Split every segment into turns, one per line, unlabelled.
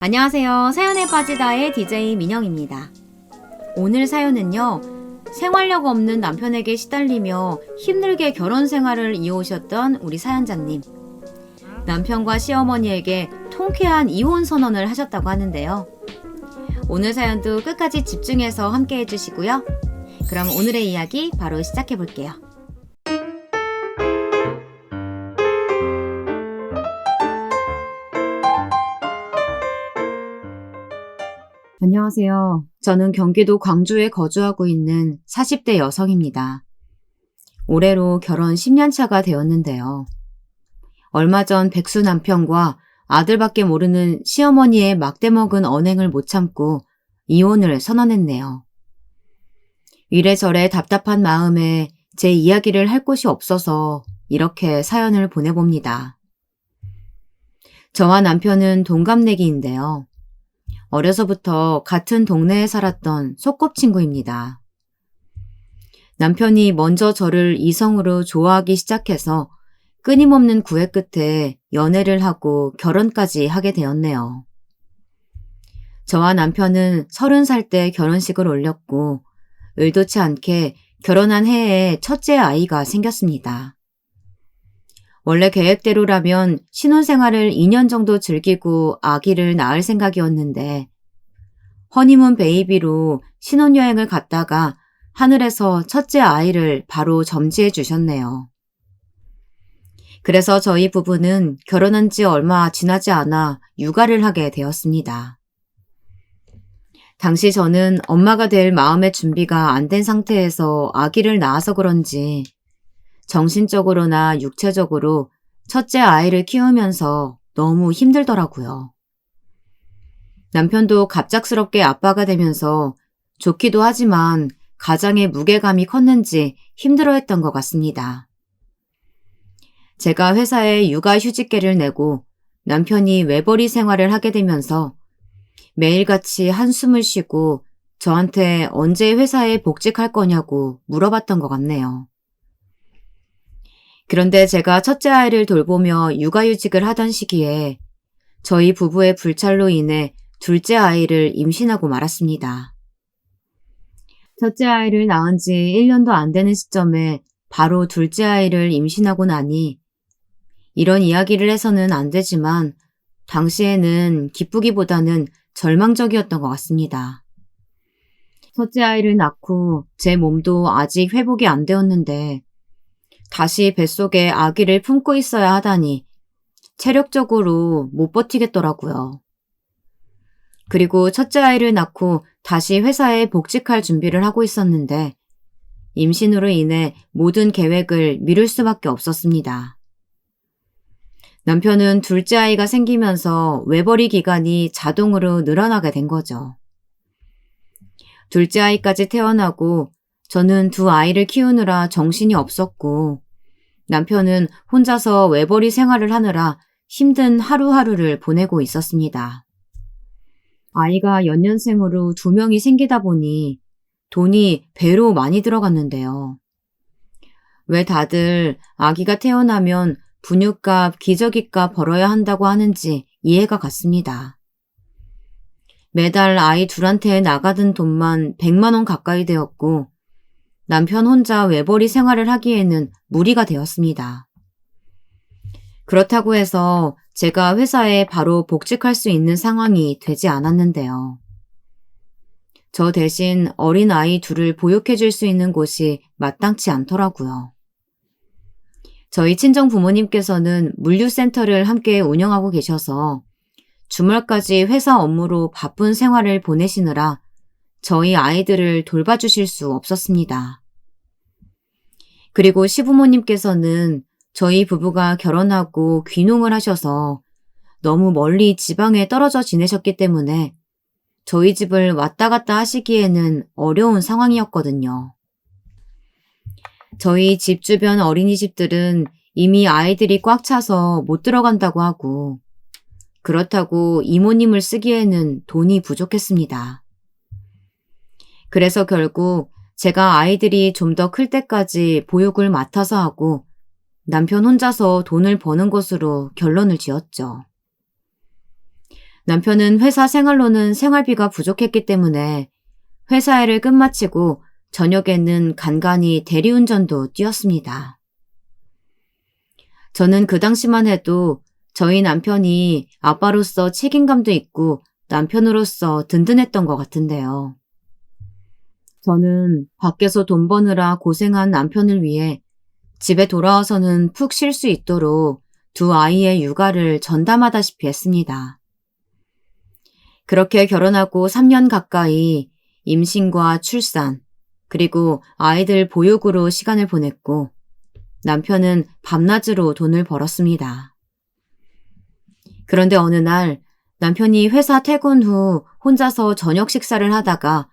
안녕하세요. 사연에 빠지다의 DJ 민영입니다. 오늘 사연은요, 생활력 없는 남편에게 시달리며 힘들게 결혼 생활을 이어오셨던 우리 사연자님. 남편과 시어머니에게 통쾌한 이혼 선언을 하셨다고 하는데요. 오늘 사연도 끝까지 집중해서 함께 해주시고요. 그럼 오늘의 이야기 바로 시작해 볼게요. 안녕하세요. 저는 경기도 광주에 거주하고 있는 40대 여성입니다. 올해로 결혼 10년 차가 되었는데요. 얼마 전 백수 남편과 아들밖에 모르는 시어머니의 막대먹은 언행을 못 참고 이혼을 선언했네요. 이래저래 답답한 마음에 제 이야기를 할 곳이 없어서 이렇게 사연을 보내봅니다. 저와 남편은 동갑내기인데요. 어려서부터 같은 동네에 살았던 소꿉친구입니다. 남편이 먼저 저를 이성으로 좋아하기 시작해서 끊임없는 구애 끝에 연애를 하고 결혼까지 하게 되었네요. 저와 남편은 30살 때 결혼식을 올렸고 의도치 않게 결혼한 해에 첫째 아이가 생겼습니다. 원래 계획대로라면 신혼생활을 2년 정도 즐기고 아기를 낳을 생각이었는데 허니문 베이비로 신혼여행을 갔다가 하늘에서 첫째 아이를 바로 점지해 주셨네요. 그래서 저희 부부는 결혼한 지 얼마 지나지 않아 육아를 하게 되었습니다. 당시 저는 엄마가 될 마음의 준비가 안 된 상태에서 아기를 낳아서 그런지 정신적으로나 육체적으로 첫째 아이를 키우면서 너무 힘들더라고요. 남편도 갑작스럽게 아빠가 되면서 좋기도 하지만 가장의 무게감이 컸는지 힘들어했던 것 같습니다. 제가 회사에 육아휴직계를 내고 남편이 외벌이 생활을 하게 되면서 매일같이 한숨을 쉬고 저한테 언제 회사에 복직할 거냐고 물어봤던 것 같네요. 그런데 제가 첫째 아이를 돌보며 육아휴직을 하던 시기에 저희 부부의 불찰로 인해 둘째 아이를 임신하고 말았습니다. 첫째 아이를 낳은 지 1년도 안 되는 시점에 바로 둘째 아이를 임신하고 나니 이런 이야기를 해서는 안 되지만 당시에는 기쁘기보다는 절망적이었던 것 같습니다. 첫째 아이를 낳고 제 몸도 아직 회복이 안 되었는데 다시 뱃속에 아기를 품고 있어야 하다니 체력적으로 못 버티겠더라고요. 그리고 첫째 아이를 낳고 다시 회사에 복직할 준비를 하고 있었는데 임신으로 인해 모든 계획을 미룰 수밖에 없었습니다. 남편은 둘째 아이가 생기면서 외벌이 기간이 자동으로 늘어나게 된 거죠. 둘째 아이까지 태어나고 저는 두 아이를 키우느라 정신이 없었고 남편은 혼자서 외벌이 생활을 하느라 힘든 하루하루를 보내고 있었습니다. 아이가 연년생으로 2명이 생기다 보니 돈이 배로 많이 들어갔는데요. 왜 다들 아기가 태어나면 분유값, 기저귀값 벌어야 한다고 하는지 이해가 갔습니다. 매달 아이 둘한테 나가던 돈만 100만 원 가까이 되었고 남편 혼자 외벌이 생활을 하기에는 무리가 되었습니다. 그렇다고 해서 제가 회사에 바로 복직할 수 있는 상황이 되지 않았는데요. 저 대신 어린 아이 둘을 보육해 줄 수 있는 곳이 마땅치 않더라고요. 저희 친정 부모님께서는 물류센터를 함께 운영하고 계셔서 주말까지 회사 업무로 바쁜 생활을 보내시느라 저희 아이들을 돌봐주실 수 없었습니다. 그리고 시부모님께서는 저희 부부가 결혼하고 귀농을 하셔서 너무 멀리 지방에 떨어져 지내셨기 때문에 저희 집을 왔다 갔다 하시기에는 어려운 상황이었거든요. 저희 집 주변 어린이집들은 이미 아이들이 꽉 차서 못 들어간다고 하고 그렇다고 이모님을 쓰기에는 돈이 부족했습니다. 그래서 결국 제가 아이들이 좀 더 클 때까지 보육을 맡아서 하고 남편 혼자서 돈을 버는 것으로 결론을 지었죠. 남편은 회사 생활로는 생활비가 부족했기 때문에 회사 일을 끝마치고 저녁에는 간간히 대리운전도 뛰었습니다. 저는 그 당시만 해도 저희 남편이 아빠로서 책임감도 있고 남편으로서 든든했던 것 같은데요. 저는 밖에서 돈 버느라 고생한 남편을 위해 집에 돌아와서는 푹 쉴 수 있도록 두 아이의 육아를 전담하다시피 했습니다. 그렇게 결혼하고 3년 가까이 임신과 출산, 그리고 아이들 보육으로 시간을 보냈고 남편은 밤낮으로 돈을 벌었습니다. 그런데 어느 날 남편이 회사 퇴근 후 혼자서 저녁 식사를 하다가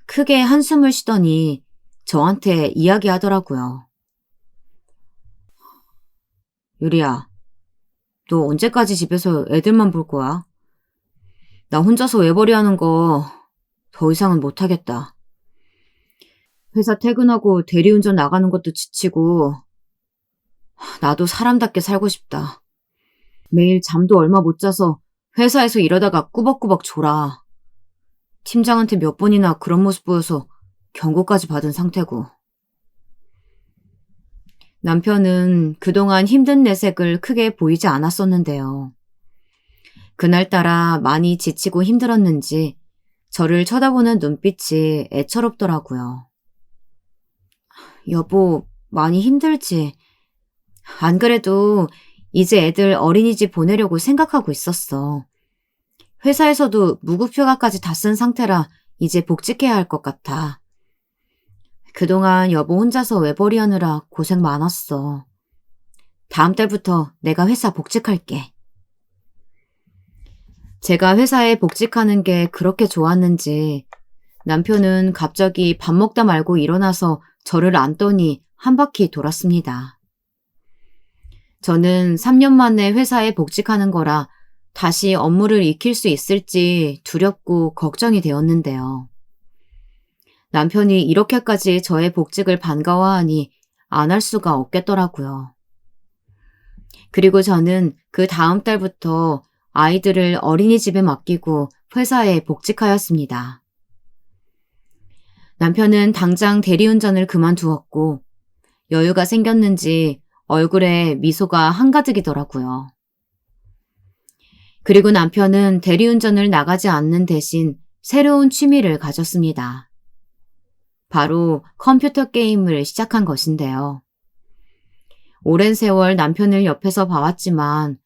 크게 한숨을 쉬더니 저한테 이야기하더라고요. 유리야, 너 언제까지 집에서 애들만 볼 거야? 나 혼자서 외벌이 하는 거 더 이상은 못하겠다. 회사 퇴근하고 대리운전 나가는 것도 지치고 나도 사람답게 살고 싶다. 매일 잠도 얼마 못 자서 회사에서 이러다가 꾸벅꾸벅 졸아. 팀장한테 몇 번이나 그런 모습 보여서 경고까지 받은 상태고. 남편은 그동안 힘든 내색을 크게 보이지 않았었는데요. 그날따라 많이 지치고 힘들었는지 저를 쳐다보는 눈빛이 애처롭더라고요. 여보, 많이 힘들지? 안 그래도 이제 애들 어린이집 보내려고 생각하고 있었어. 회사에서도 무급휴가까지 다 쓴 상태라 이제 복직해야 할 것 같아. 그동안 여보 혼자서 외벌이 하느라 고생 많았어. 다음 달부터 내가 회사 복직할게. 제가 회사에 복직하는 게 그렇게 좋았는지 남편은 갑자기 밥 먹다 말고 일어나서 저를 안더니 한 바퀴 돌았습니다. 저는 3년 만에 회사에 복직하는 거라 다시 업무를 익힐 수 있을지 두렵고 걱정이 되었는데요. 남편이 이렇게까지 저의 복직을 반가워하니 안 할 수가 없겠더라고요. 그리고 저는 그 다음 달부터 아이들을 어린이집에 맡기고 회사에 복직하였습니다. 남편은 당장 대리운전을 그만두었고 여유가 생겼는지 얼굴에 미소가 한가득이더라고요. 그리고 남편은 대리운전을 나가지 않는 대신 새로운 취미를 가졌습니다. 바로 컴퓨터 게임을 시작한 것인데요. 오랜 세월 남편을 옆에서 봐왔지만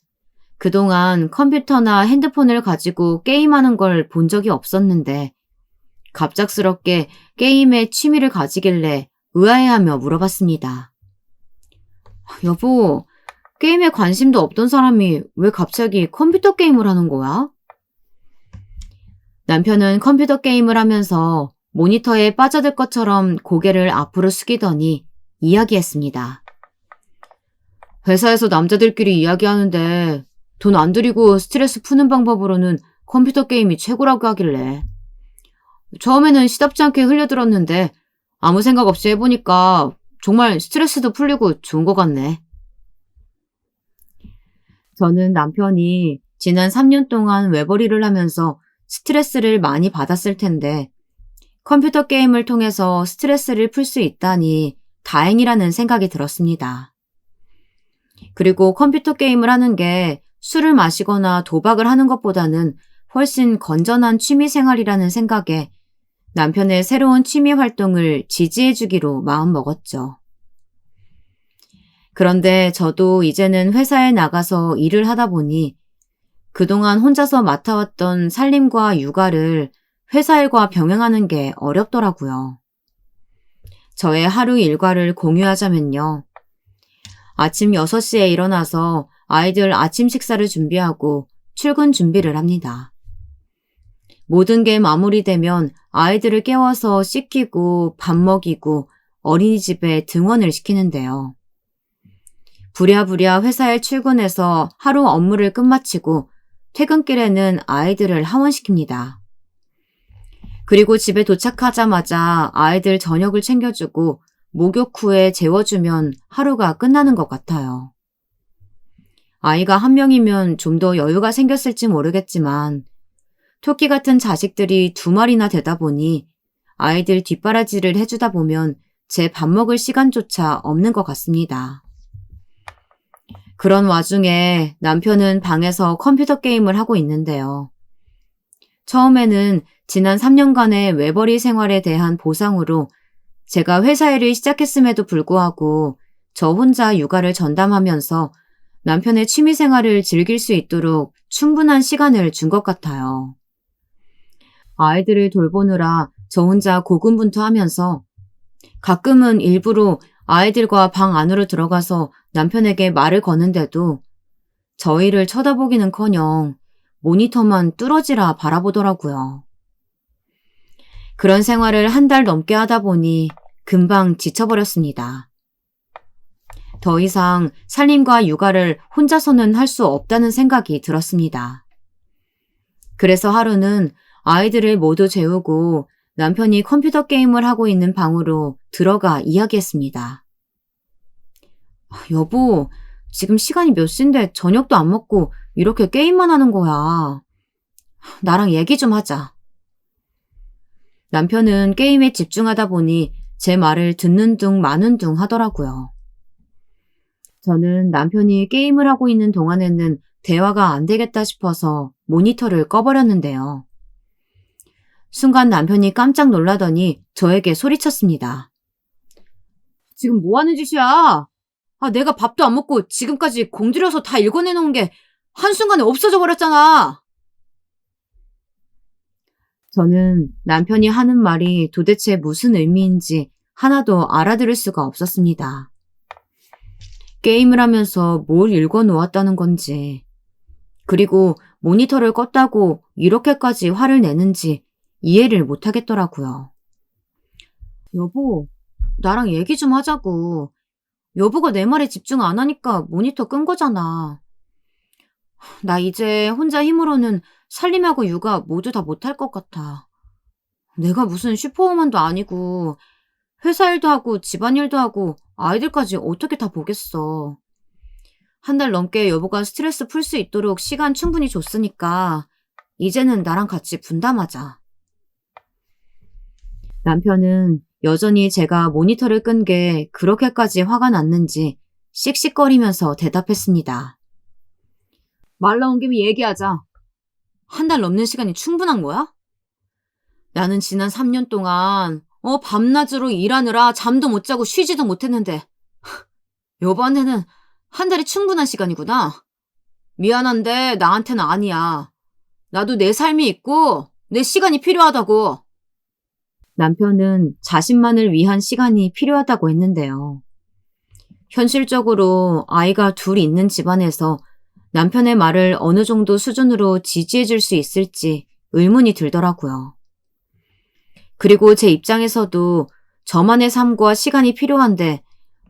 그동안 컴퓨터나 핸드폰을 가지고 게임하는 걸 본 적이 없었는데 갑작스럽게 게임에 취미를 가지길래 의아해하며 물어봤습니다. 여보, 게임에 관심도 없던 사람이 왜 갑자기 컴퓨터 게임을 하는 거야? 남편은 컴퓨터 게임을 하면서 모니터에 빠져들 것처럼 고개를 앞으로 숙이더니 이야기했습니다. 회사에서 남자들끼리 이야기하는데 돈 안 들이고 스트레스 푸는 방법으로는 컴퓨터 게임이 최고라고 하길래. 처음에는 시답지 않게 흘려들었는데 아무 생각 없이 해보니까 정말 스트레스도 풀리고 좋은 것 같네. 저는 남편이 지난 3년 동안 외벌이를 하면서 스트레스를 많이 받았을 텐데 컴퓨터 게임을 통해서 스트레스를 풀 수 있다니 다행이라는 생각이 들었습니다. 그리고 컴퓨터 게임을 하는 게 술을 마시거나 도박을 하는 것보다는 훨씬 건전한 취미 생활이라는 생각에 남편의 새로운 취미 활동을 지지해주기로 마음먹었죠. 그런데 저도 이제는 회사에 나가서 일을 하다 보니 그동안 혼자서 맡아왔던 살림과 육아를 회사 일과 병행하는 게 어렵더라고요. 저의 하루 일과를 공유하자면요. 아침 6시에 일어나서 아이들 아침 식사를 준비하고 출근 준비를 합니다. 모든 게 마무리되면 아이들을 깨워서 씻기고 밥 먹이고 어린이집에 등원을 시키는데요. 부랴부랴 회사에 출근해서 하루 업무를 끝마치고 퇴근길에는 아이들을 하원시킵니다. 그리고 집에 도착하자마자 아이들 저녁을 챙겨주고 목욕 후에 재워주면 하루가 끝나는 것 같아요. 아이가 한 명이면 좀 더 여유가 생겼을지 모르겠지만 토끼 같은 자식들이 2마리나 되다 보니 아이들 뒷바라지를 해주다 보면 제 밥 먹을 시간조차 없는 것 같습니다. 그런 와중에 남편은 방에서 컴퓨터 게임을 하고 있는데요. 처음에는 지난 3년간의 외벌이 생활에 대한 보상으로 제가 회사 일을 시작했음에도 불구하고 저 혼자 육아를 전담하면서 남편의 취미 생활을 즐길 수 있도록 충분한 시간을 준 것 같아요. 아이들을 돌보느라 저 혼자 고군분투하면서 가끔은 일부러 아이들과 방 안으로 들어가서 남편에게 말을 거는데도 저희를 쳐다보기는커녕 모니터만 뚫어지라 바라보더라고요. 그런 생활을 1달 넘게 하다 보니 금방 지쳐버렸습니다. 더 이상 살림과 육아를 혼자서는 할 수 없다는 생각이 들었습니다. 그래서 하루는 아이들을 모두 재우고 남편이 컴퓨터 게임을 하고 있는 방으로 들어가 이야기했습니다. 여보, 지금 시간이 몇 시인데 저녁도 안 먹고 이렇게 게임만 하는 거야. 나랑 얘기 좀 하자. 남편은 게임에 집중하다 보니 제 말을 듣는 둥 마는 둥 하더라고요. 저는 남편이 게임을 하고 있는 동안에는 대화가 안 되겠다 싶어서 모니터를 꺼버렸는데요. 순간 남편이 깜짝 놀라더니 저에게 소리쳤습니다. 지금 뭐 하는 짓이야? 내가 밥도 안 먹고 지금까지 공들여서 다 읽어내놓은 게 한순간에 없어져 버렸잖아. 저는 남편이 하는 말이 도대체 무슨 의미인지 하나도 알아들을 수가 없었습니다. 게임을 하면서 뭘 읽어놓았다는 건지, 그리고 모니터를 껐다고 이렇게까지 화를 내는지 이해를 못하겠더라고요. 여보, 나랑 얘기 좀 하자고. 여보가 내 말에 집중 안 하니까 모니터 끈 거잖아. 나 이제 혼자 힘으로는 살림하고 육아 모두 다 못할 것 같아. 내가 무슨 슈퍼우먼도 아니고 회사 일도 하고 집안일도 하고 아이들까지 어떻게 다 보겠어. 1달 넘게 여보가 스트레스 풀 수 있도록 시간 충분히 줬으니까 이제는 나랑 같이 분담하자. 남편은 여전히 제가 모니터를 끈 게 그렇게까지 화가 났는지 씩씩거리면서 대답했습니다. 말 나온 김에 얘기하자. 1달 넘는 시간이 충분한 거야? 나는 지난 3년 동안 밤낮으로 일하느라 잠도 못 자고 쉬지도 못했는데 여보한테는 1달이 충분한 시간이구나. 미안한데 나한테는 아니야. 나도 내 삶이 있고 내 시간이 필요하다고. 남편은 자신만을 위한 시간이 필요하다고 했는데요. 현실적으로 아이가 2 있는 집안에서 남편의 말을 어느 정도 수준으로 지지해 줄 수 있을지 의문이 들더라고요. 그리고 제 입장에서도 저만의 삶과 시간이 필요한데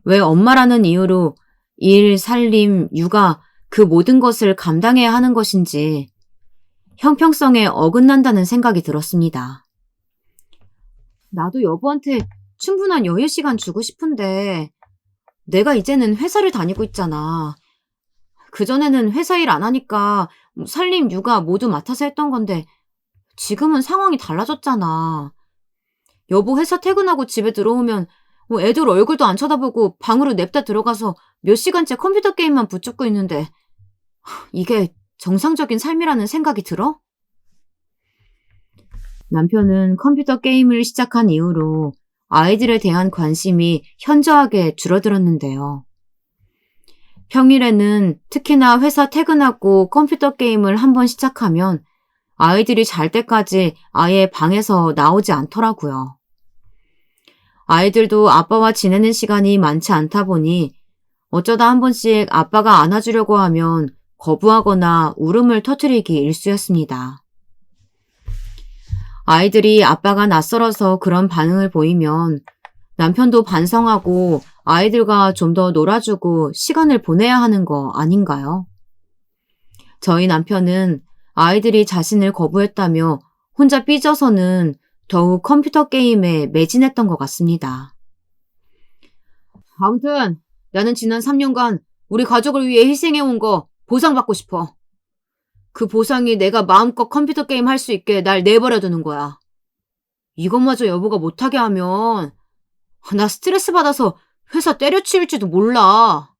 왜 엄마라는 이유로 일, 살림, 육아 그 모든 것을 감당해야 하는 것인지 형평성에 어긋난다는 생각이 들었습니다. 나도 여보한테 충분한 여유 시간 주고 싶은데 내가 이제는 회사를 다니고 있잖아. 그전에는 회사 일 안 하니까 살림, 육아 모두 맡아서 했던 건데 지금은 상황이 달라졌잖아. 여보 회사 퇴근하고 집에 들어오면 애들 얼굴도 안 쳐다보고 방으로 냅다 들어가서 몇 시간째 컴퓨터 게임만 붙잡고 있는데 이게 정상적인 삶이라는 생각이 들어? 남편은 컴퓨터 게임을 시작한 이후로 아이들에 대한 관심이 현저하게 줄어들었는데요. 평일에는 특히나 회사 퇴근하고 컴퓨터 게임을 한번 시작하면 아이들이 잘 때까지 아예 방에서 나오지 않더라고요. 아이들도 아빠와 지내는 시간이 많지 않다 보니 어쩌다 한 번씩 아빠가 안아주려고 하면 거부하거나 울음을 터뜨리기 일쑤였습니다. 아이들이 아빠가 낯설어서 그런 반응을 보이면 남편도 반성하고 아이들과 좀 더 놀아주고 시간을 보내야 하는 거 아닌가요? 저희 남편은 아이들이 자신을 거부했다며 혼자 삐져서는 더욱 컴퓨터 게임에 매진했던 것 같습니다. 아무튼 나는 지난 3년간 우리 가족을 위해 희생해온 거 보상받고 싶어. 그 보상이 내가 마음껏 컴퓨터 게임 할 수 있게 날 내버려 두는 거야. 이것마저 여보가 못하게 하면 나 스트레스 받아서 회사 때려치울지도 몰라.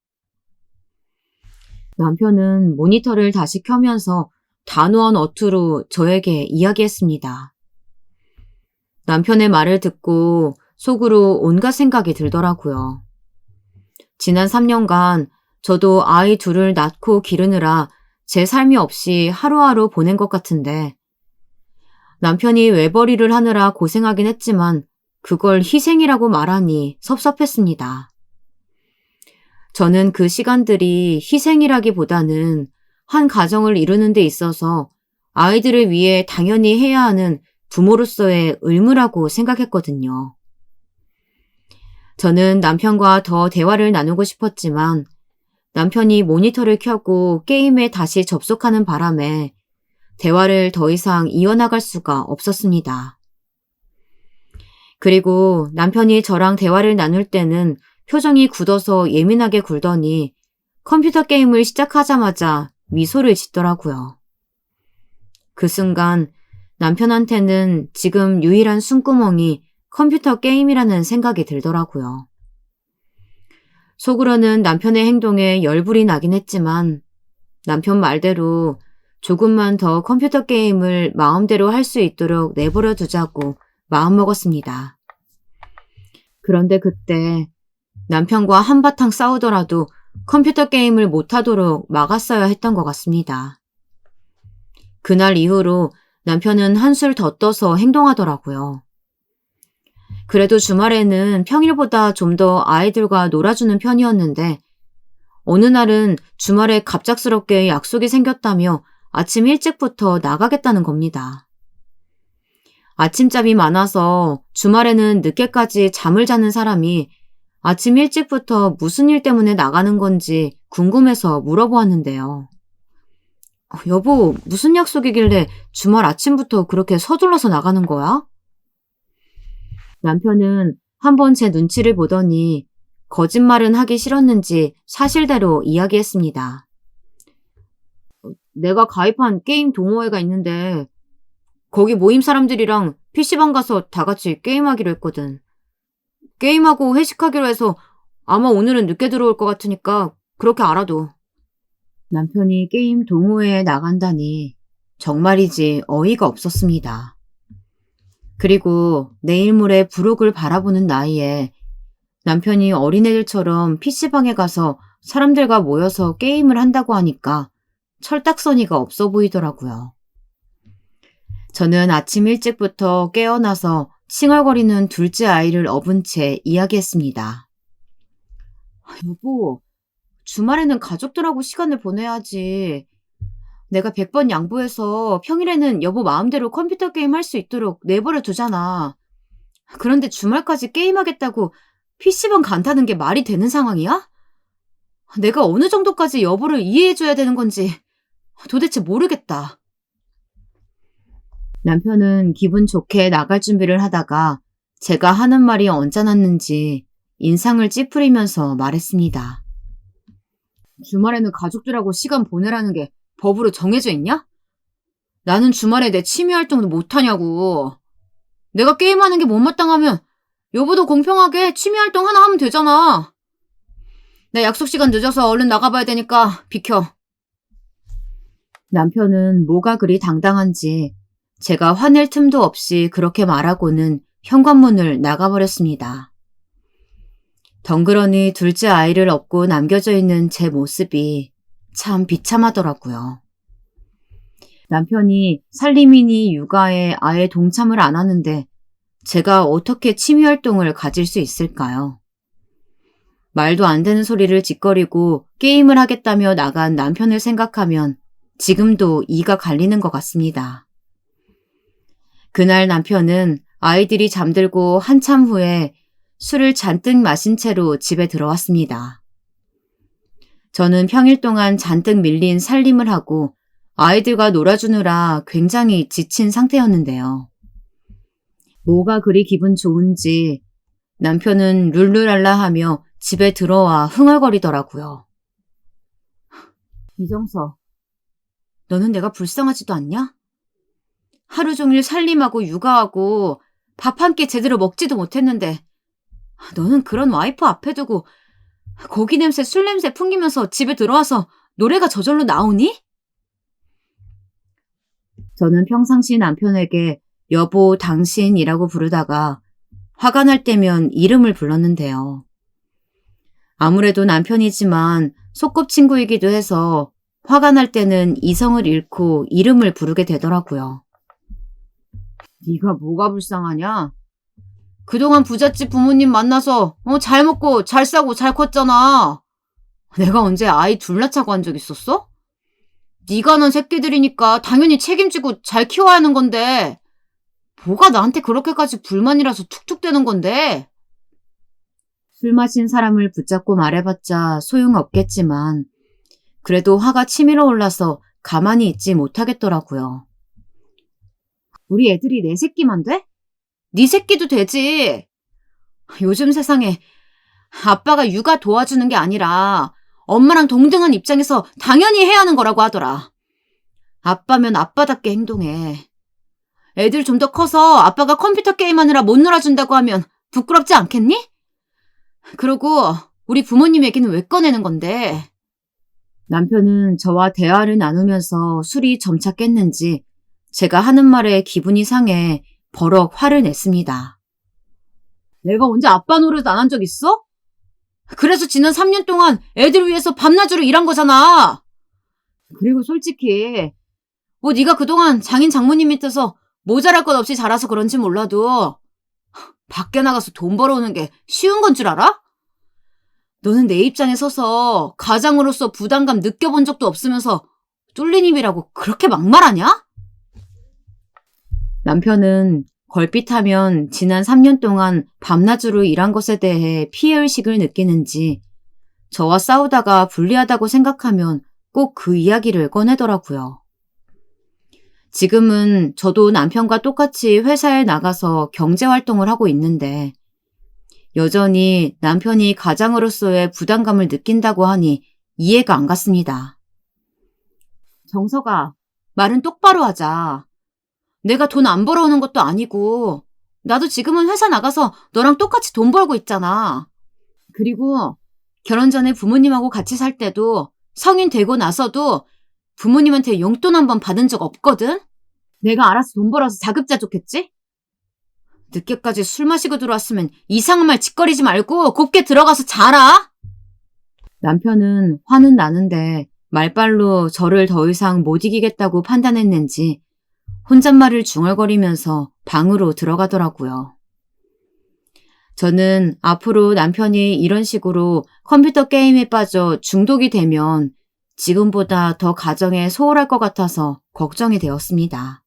남편은 모니터를 다시 켜면서 단호한 어투로 저에게 이야기했습니다. 남편의 말을 듣고 속으로 온갖 생각이 들더라고요. 지난 3년간 저도 아이 둘을 낳고 기르느라 제 삶이 없이 하루하루 보낸 것 같은데 남편이 외벌이를 하느라 고생하긴 했지만 그걸 희생이라고 말하니 섭섭했습니다. 저는 그 시간들이 희생이라기보다는 한 가정을 이루는 데 있어서 아이들을 위해 당연히 해야 하는 부모로서의 의무라고 생각했거든요. 저는 남편과 더 대화를 나누고 싶었지만 남편이 모니터를 켜고 게임에 다시 접속하는 바람에 대화를 더 이상 이어나갈 수가 없었습니다. 그리고 남편이 저랑 대화를 나눌 때는 표정이 굳어서 예민하게 굴더니 컴퓨터 게임을 시작하자마자 미소를 짓더라고요. 그 순간 남편한테는 지금 유일한 숨구멍이 컴퓨터 게임이라는 생각이 들더라고요. 속으로는 남편의 행동에 열불이 나긴 했지만 남편 말대로 조금만 더 컴퓨터 게임을 마음대로 할 수 있도록 내버려 두자고 마음먹었습니다. 그런데 그때 남편과 한바탕 싸우더라도 컴퓨터 게임을 못하도록 막았어야 했던 것 같습니다. 그날 이후로 남편은 한술 더 떠서 행동하더라고요. 그래도 주말에는 평일보다 좀 더 아이들과 놀아주는 편이었는데 어느 날은 주말에 갑작스럽게 약속이 생겼다며 아침 일찍부터 나가겠다는 겁니다. 아침잠이 많아서 주말에는 늦게까지 잠을 자는 사람이 아침 일찍부터 무슨 일 때문에 나가는 건지 궁금해서 물어보았는데요. 여보, 무슨 약속이길래 주말 아침부터 그렇게 서둘러서 나가는 거야? 남편은 한번 제 눈치를 보더니 거짓말은 하기 싫었는지 사실대로 이야기했습니다. 내가 가입한 게임 동호회가 있는데 거기 모임 사람들이랑 PC방 가서 다 같이 게임하기로 했거든. 게임하고 회식하기로 해서 아마 오늘은 늦게 들어올 것 같으니까 그렇게 알아둬. 남편이 게임 동호회에 나간다니 정말이지 어이가 없었습니다. 그리고 내일 모레 부록을 바라보는 나이에 남편이 어린애들처럼 PC방에 가서 사람들과 모여서 게임을 한다고 하니까 철딱서니가 없어 보이더라고요. 저는 아침 일찍부터 깨어나서 칭얼거리는 둘째 아이를 업은 채 이야기했습니다. 여보, 주말에는 가족들하고 시간을 보내야지. 내가 100번 양보해서 평일에는 여보 마음대로 컴퓨터 게임 할 수 있도록 내버려 두잖아. 그런데 주말까지 게임하겠다고 PC방 간다는 게 말이 되는 상황이야? 내가 어느 정도까지 여보를 이해해줘야 되는 건지 도대체 모르겠다. 남편은 기분 좋게 나갈 준비를 하다가 제가 하는 말이 언짢았는지 인상을 찌푸리면서 말했습니다. 주말에는 가족들하고 시간 보내라는 게 법으로 정해져 있냐? 나는 주말에 내 취미 활동도 못하냐고. 내가 게임하는 게 못마땅하면 여보도 공평하게 취미 활동 하나 하면 되잖아. 나 약속 시간 늦어서 얼른 나가봐야 되니까 비켜. 남편은 뭐가 그리 당당한지 제가 화낼 틈도 없이 그렇게 말하고는 현관문을 나가버렸습니다. 덩그러니 둘째 아이를 업고 남겨져 있는 제 모습이 참 비참하더라고요. 남편이 살림이니 육아에 아예 동참을 안 하는데 제가 어떻게 취미활동을 가질 수 있을까요? 말도 안 되는 소리를 짓거리고 게임을 하겠다며 나간 남편을 생각하면 지금도 이가 갈리는 것 같습니다. 그날 남편은 아이들이 잠들고 한참 후에 술을 잔뜩 마신 채로 집에 들어왔습니다. 저는 평일 동안 잔뜩 밀린 살림을 하고 아이들과 놀아주느라 굉장히 지친 상태였는데요. 뭐가 그리 기분 좋은지 남편은 룰루랄라 하며 집에 들어와 흥얼거리더라고요. 이정서, 너는 내가 불쌍하지도 않냐? 하루 종일 살림하고 육아하고 밥 한 끼 제대로 먹지도 못했는데 너는 그런 와이프 앞에 두고 고기 냄새, 술 냄새 풍기면서 집에 들어와서 노래가 저절로 나오니? 저는 평상시 남편에게 여보, 당신이라고 부르다가 화가 날 때면 이름을 불렀는데요. 아무래도 남편이지만 소꿉친구이기도 해서 화가 날 때는 이성을 잃고 이름을 부르게 되더라고요. 네가 뭐가 불쌍하냐? 그동안 부잣집 부모님 만나서 잘 먹고 잘 싸고 잘 컸잖아. 내가 언제 아이 둘 낳자고 한 적 있었어? 네가 낳은 새끼들이니까 당연히 책임지고 잘 키워야 하는 건데 뭐가 나한테 그렇게까지 불만이라서 툭툭대는 건데? 술 마신 사람을 붙잡고 말해봤자 소용없겠지만 그래도 화가 치밀어 올라서 가만히 있지 못하겠더라고요. 우리 애들이 내 새끼만 돼? 네 새끼도 되지. 요즘 세상에 아빠가 육아 도와주는 게 아니라 엄마랑 동등한 입장에서 당연히 해야 하는 거라고 하더라. 아빠면 아빠답게 행동해. 애들 좀 더 커서 아빠가 컴퓨터 게임하느라 못 놀아준다고 하면 부끄럽지 않겠니? 그러고 우리 부모님 얘기는 왜 꺼내는 건데? 남편은 저와 대화를 나누면서 술이 점차 깼는지 제가 하는 말에 기분이 상해 버럭 화를 냈습니다. 내가 언제 아빠 노릇 안 한 적 있어? 그래서 지난 3년 동안 애들 위해서 밤낮으로 일한 거잖아. 그리고 솔직히 네가 그동안 장인 장모님 밑에서 모자랄 것 없이 자라서 그런지 몰라도 밖에 나가서 돈 벌어오는 게 쉬운 건 줄 알아? 너는 내 입장에 서서 가장으로서 부담감 느껴본 적도 없으면서 쫄린 입이라고 그렇게 막말하냐? 남편은 걸핏하면 지난 3년 동안 밤낮으로 일한 것에 대해 피해의식을 느끼는지 저와 싸우다가 불리하다고 생각하면 꼭 그 이야기를 꺼내더라고요. 지금은 저도 남편과 똑같이 회사에 나가서 경제활동을 하고 있는데 여전히 남편이 가장으로서의 부담감을 느낀다고 하니 이해가 안 갔습니다. 정서가, 말은 똑바로 하자. 내가 돈 안 벌어오는 것도 아니고 나도 지금은 회사 나가서 너랑 똑같이 돈 벌고 있잖아. 그리고 결혼 전에 부모님하고 같이 살 때도 성인 되고 나서도 부모님한테 용돈 한 번 받은 적 없거든? 내가 알아서 돈 벌어서 자급자족했지? 늦게까지 술 마시고 들어왔으면 이상한 말 짓거리지 말고 곱게 들어가서 자라! 남편은 화는 나는데 말빨로 저를 더 이상 못 이기겠다고 판단했는지 혼잣말을 중얼거리면서 방으로 들어가더라고요. 저는 앞으로 남편이 이런 식으로 컴퓨터 게임에 빠져 중독이 되면 지금보다 더 가정에 소홀할 것 같아서 걱정이 되었습니다.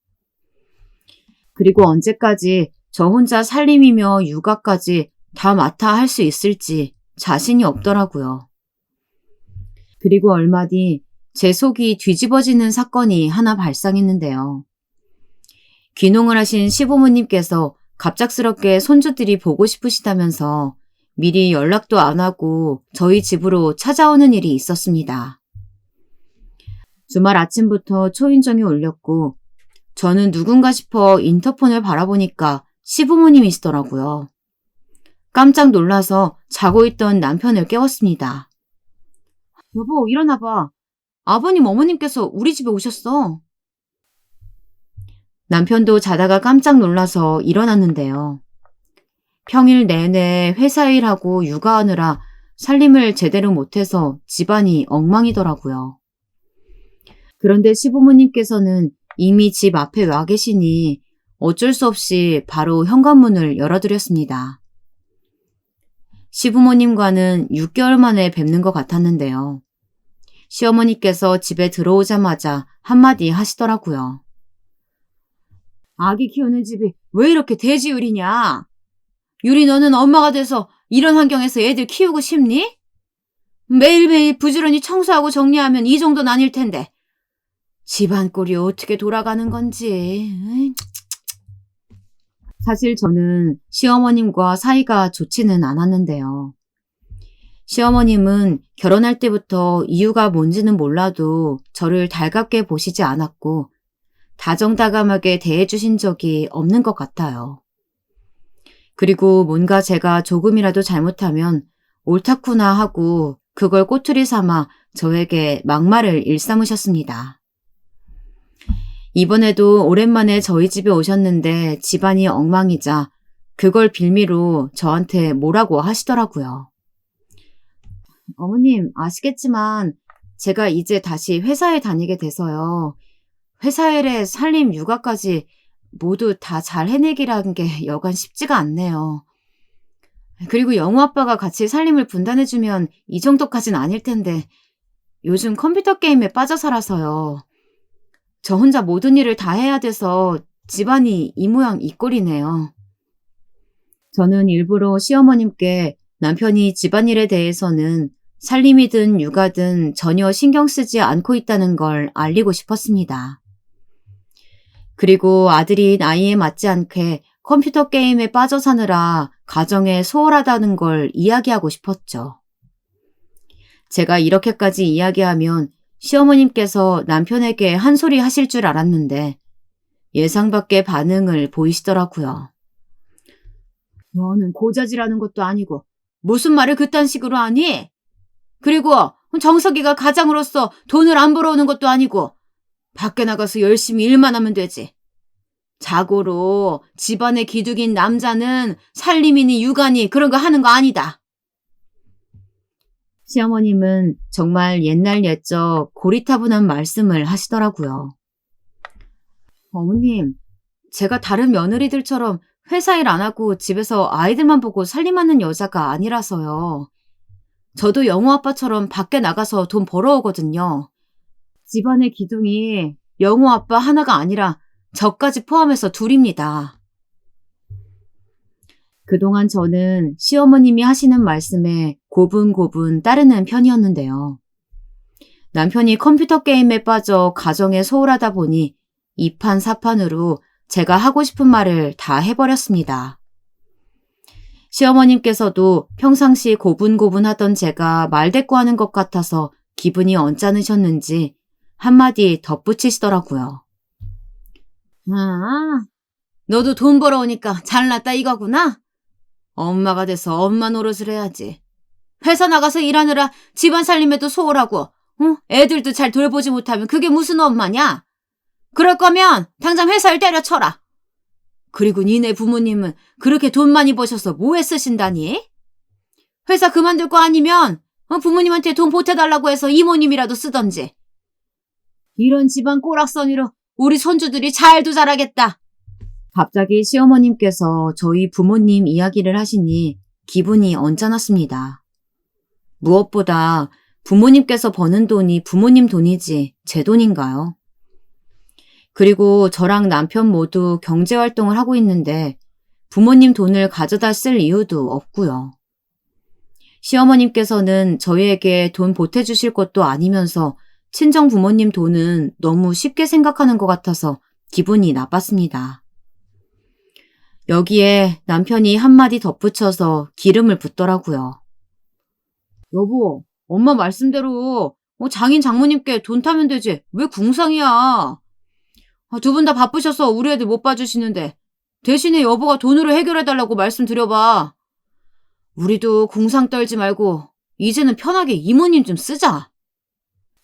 그리고 언제까지 저 혼자 살림이며 육아까지 다 맡아 할 수 있을지 자신이 없더라고요. 그리고 얼마 뒤 제 속이 뒤집어지는 사건이 하나 발생했는데요. 귀농을 하신 시부모님께서 갑작스럽게 손주들이 보고 싶으시다면서 미리 연락도 안 하고 저희 집으로 찾아오는 일이 있었습니다. 주말 아침부터 초인종이 울렸고 저는 누군가 싶어 인터폰을 바라보니까 시부모님이시더라고요. 깜짝 놀라서 자고 있던 남편을 깨웠습니다. 여보, 일어나봐. 아버님, 어머님께서 우리 집에 오셨어. 남편도 자다가 깜짝 놀라서 일어났는데요. 평일 내내 회사 일하고 육아하느라 살림을 제대로 못해서 집안이 엉망이더라고요. 그런데 시부모님께서는 이미 집 앞에 와 계시니 어쩔 수 없이 바로 현관문을 열어드렸습니다. 시부모님과는 6개월 만에 뵙는 것 같았는데요. 시어머니께서 집에 들어오자마자 한마디 하시더라고요. 아기 키우는 집이 왜 이렇게 돼지유리냐? 유리 너는 엄마가 돼서 이런 환경에서 애들 키우고 싶니? 매일매일 부지런히 청소하고 정리하면 이 정도는 아닐 텐데 집안 꼴이 어떻게 돌아가는 건지. 사실 저는 시어머님과 사이가 좋지는 않았는데요. 시어머님은 결혼할 때부터 이유가 뭔지는 몰라도 저를 달갑게 보시지 않았고 다정다감하게 대해주신 적이 없는 것 같아요. 그리고 뭔가 제가 조금이라도 잘못하면 옳다구나 하고 그걸 꼬투리 삼아 저에게 막말을 일삼으셨습니다. 이번에도 오랜만에 저희 집에 오셨는데 집안이 엉망이자 그걸 빌미로 저한테 뭐라고 하시더라고요. 어머님, 아시겠지만 제가 이제 다시 회사에 다니게 돼서요. 회사 일에 살림 육아까지 모두 다 잘 해내기라는 게 여간 쉽지가 않네요. 그리고 영우 아빠가 같이 살림을 분담해주면 이 정도까진 아닐 텐데 요즘 컴퓨터 게임에 빠져 살아서요. 저 혼자 모든 일을 다 해야 돼서 집안이 이 모양 이 꼴이네요. 저는 일부러 시어머님께 남편이 집안일에 대해서는 살림이든 육아든 전혀 신경 쓰지 않고 있다는 걸 알리고 싶었습니다. 그리고 아들이 나이에 맞지 않게 컴퓨터 게임에 빠져 사느라 가정에 소홀하다는 걸 이야기하고 싶었죠. 제가 이렇게까지 이야기하면 시어머님께서 남편에게 한 소리 하실 줄 알았는데 예상 밖의 반응을 보이시더라고요. 너는 고자질하는 것도 아니고 무슨 말을 그딴 식으로 하니? 그리고 정석이가 가장으로서 돈을 안 벌어오는 것도 아니고 밖에 나가서 열심히 일만 하면 되지. 자고로 집안의 기둥인 남자는 살림이니 육아니 그런 거 하는 거 아니다. 시어머님은 정말 옛날 옛적 고리타분한 말씀을 하시더라고요. 어머님, 제가 다른 며느리들처럼 회사 일 안 하고 집에서 아이들만 보고 살림하는 여자가 아니라서요. 저도 영우 아빠처럼 밖에 나가서 돈 벌어오거든요. 집안의 기둥이 영우 아빠 하나가 아니라 저까지 포함해서 둘입니다. 그동안 저는 시어머님이 하시는 말씀에 고분고분 따르는 편이었는데요. 남편이 컴퓨터 게임에 빠져 가정에 소홀하다 보니 이판사판으로 제가 하고 싶은 말을 다 해버렸습니다. 시어머님께서도 평상시 고분고분하던 제가 말대꾸하는 것 같아서 기분이 언짢으셨는지 한마디 덧붙이시더라고요. 아, 너도 돈 벌어오니까 잘났다 이거구나? 엄마가 돼서 엄마 노릇을 해야지. 회사 나가서 일하느라 집안 살림에도 소홀하고 애들도 잘 돌보지 못하면 그게 무슨 엄마냐? 그럴 거면 당장 회사를 때려쳐라. 그리고 니네 부모님은 그렇게 돈 많이 버셔서 뭐에 쓰신다니? 회사 그만둘 거 아니면 부모님한테 돈 보태달라고 해서 이모님이라도 쓰던지. 이런 집안 꼬락서니로 우리 손주들이 잘도 자라겠다. 갑자기 시어머님께서 저희 부모님 이야기를 하시니 기분이 언짢았습니다. 무엇보다 부모님께서 버는 돈이 부모님 돈이지 제 돈인가요? 그리고 저랑 남편 모두 경제활동을 하고 있는데 부모님 돈을 가져다 쓸 이유도 없고요. 시어머님께서는 저희에게 돈 보태주실 것도 아니면서 친정 부모님 돈은 너무 쉽게 생각하는 것 같아서 기분이 나빴습니다. 여기에 남편이 한마디 덧붙여서 기름을 붓더라고요. 여보, 엄마 말씀대로 장인 장모님께 돈 타면 되지 왜 궁상이야. 두 분 다 바쁘셔서 우리 애들 못 봐주시는데 대신에 여보가 돈으로 해결해달라고 말씀드려봐. 우리도 궁상 떨지 말고 이제는 편하게 이모님 좀 쓰자.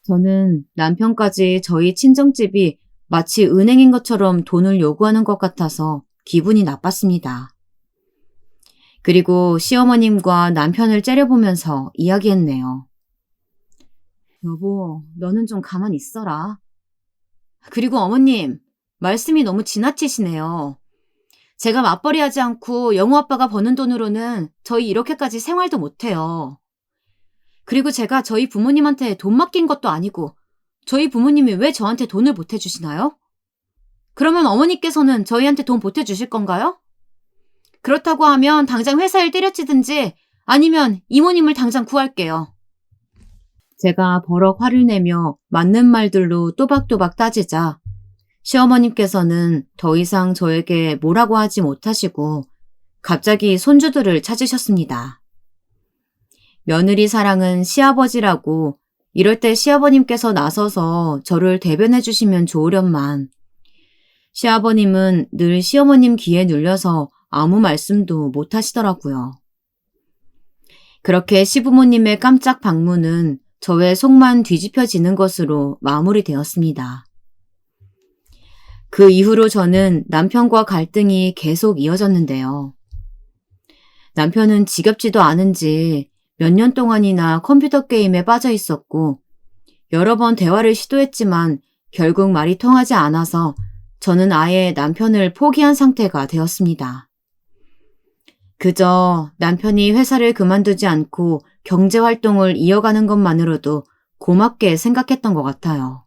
저는 남편까지 저희 친정집이 마치 은행인 것처럼 돈을 요구하는 것 같아서 기분이 나빴습니다. 그리고 시어머님과 남편을 째려보면서 이야기했네요. 여보, 너는 좀 가만히 있어라. 그리고 어머님, 말씀이 너무 지나치시네요. 제가 맞벌이하지 않고 영우 아빠가 버는 돈으로는 저희 이렇게까지 생활도 못해요. 그리고 제가 저희 부모님한테 돈 맡긴 것도 아니고 저희 부모님이 왜 저한테 돈을 보태주시나요? 그러면 어머니께서는 저희한테 돈 보태주실 건가요? 그렇다고 하면 당장 회사일 때려치든지 아니면 이모님을 당장 구할게요. 제가 버럭 화를 내며 맞는 말들로 또박또박 따지자 시어머님께서는 더 이상 저에게 뭐라고 하지 못하시고 갑자기 손주들을 찾으셨습니다. 며느리 사랑은 시아버지라고 이럴 때 시아버님께서 나서서 저를 대변해 주시면 좋으련만 시아버님은 늘 시어머님 귀에 눌려서 아무 말씀도 못 하시더라고요. 그렇게 시부모님의 깜짝 방문은 저의 속만 뒤집혀지는 것으로 마무리되었습니다. 그 이후로 저는 남편과 갈등이 계속 이어졌는데요. 남편은 지겹지도 않은지 몇 년 동안이나 컴퓨터 게임에 빠져 있었고 여러 번 대화를 시도했지만 결국 말이 통하지 않아서 저는 아예 남편을 포기한 상태가 되었습니다. 그저 남편이 회사를 그만두지 않고 경제활동을 이어가는 것만으로도 고맙게 생각했던 것 같아요.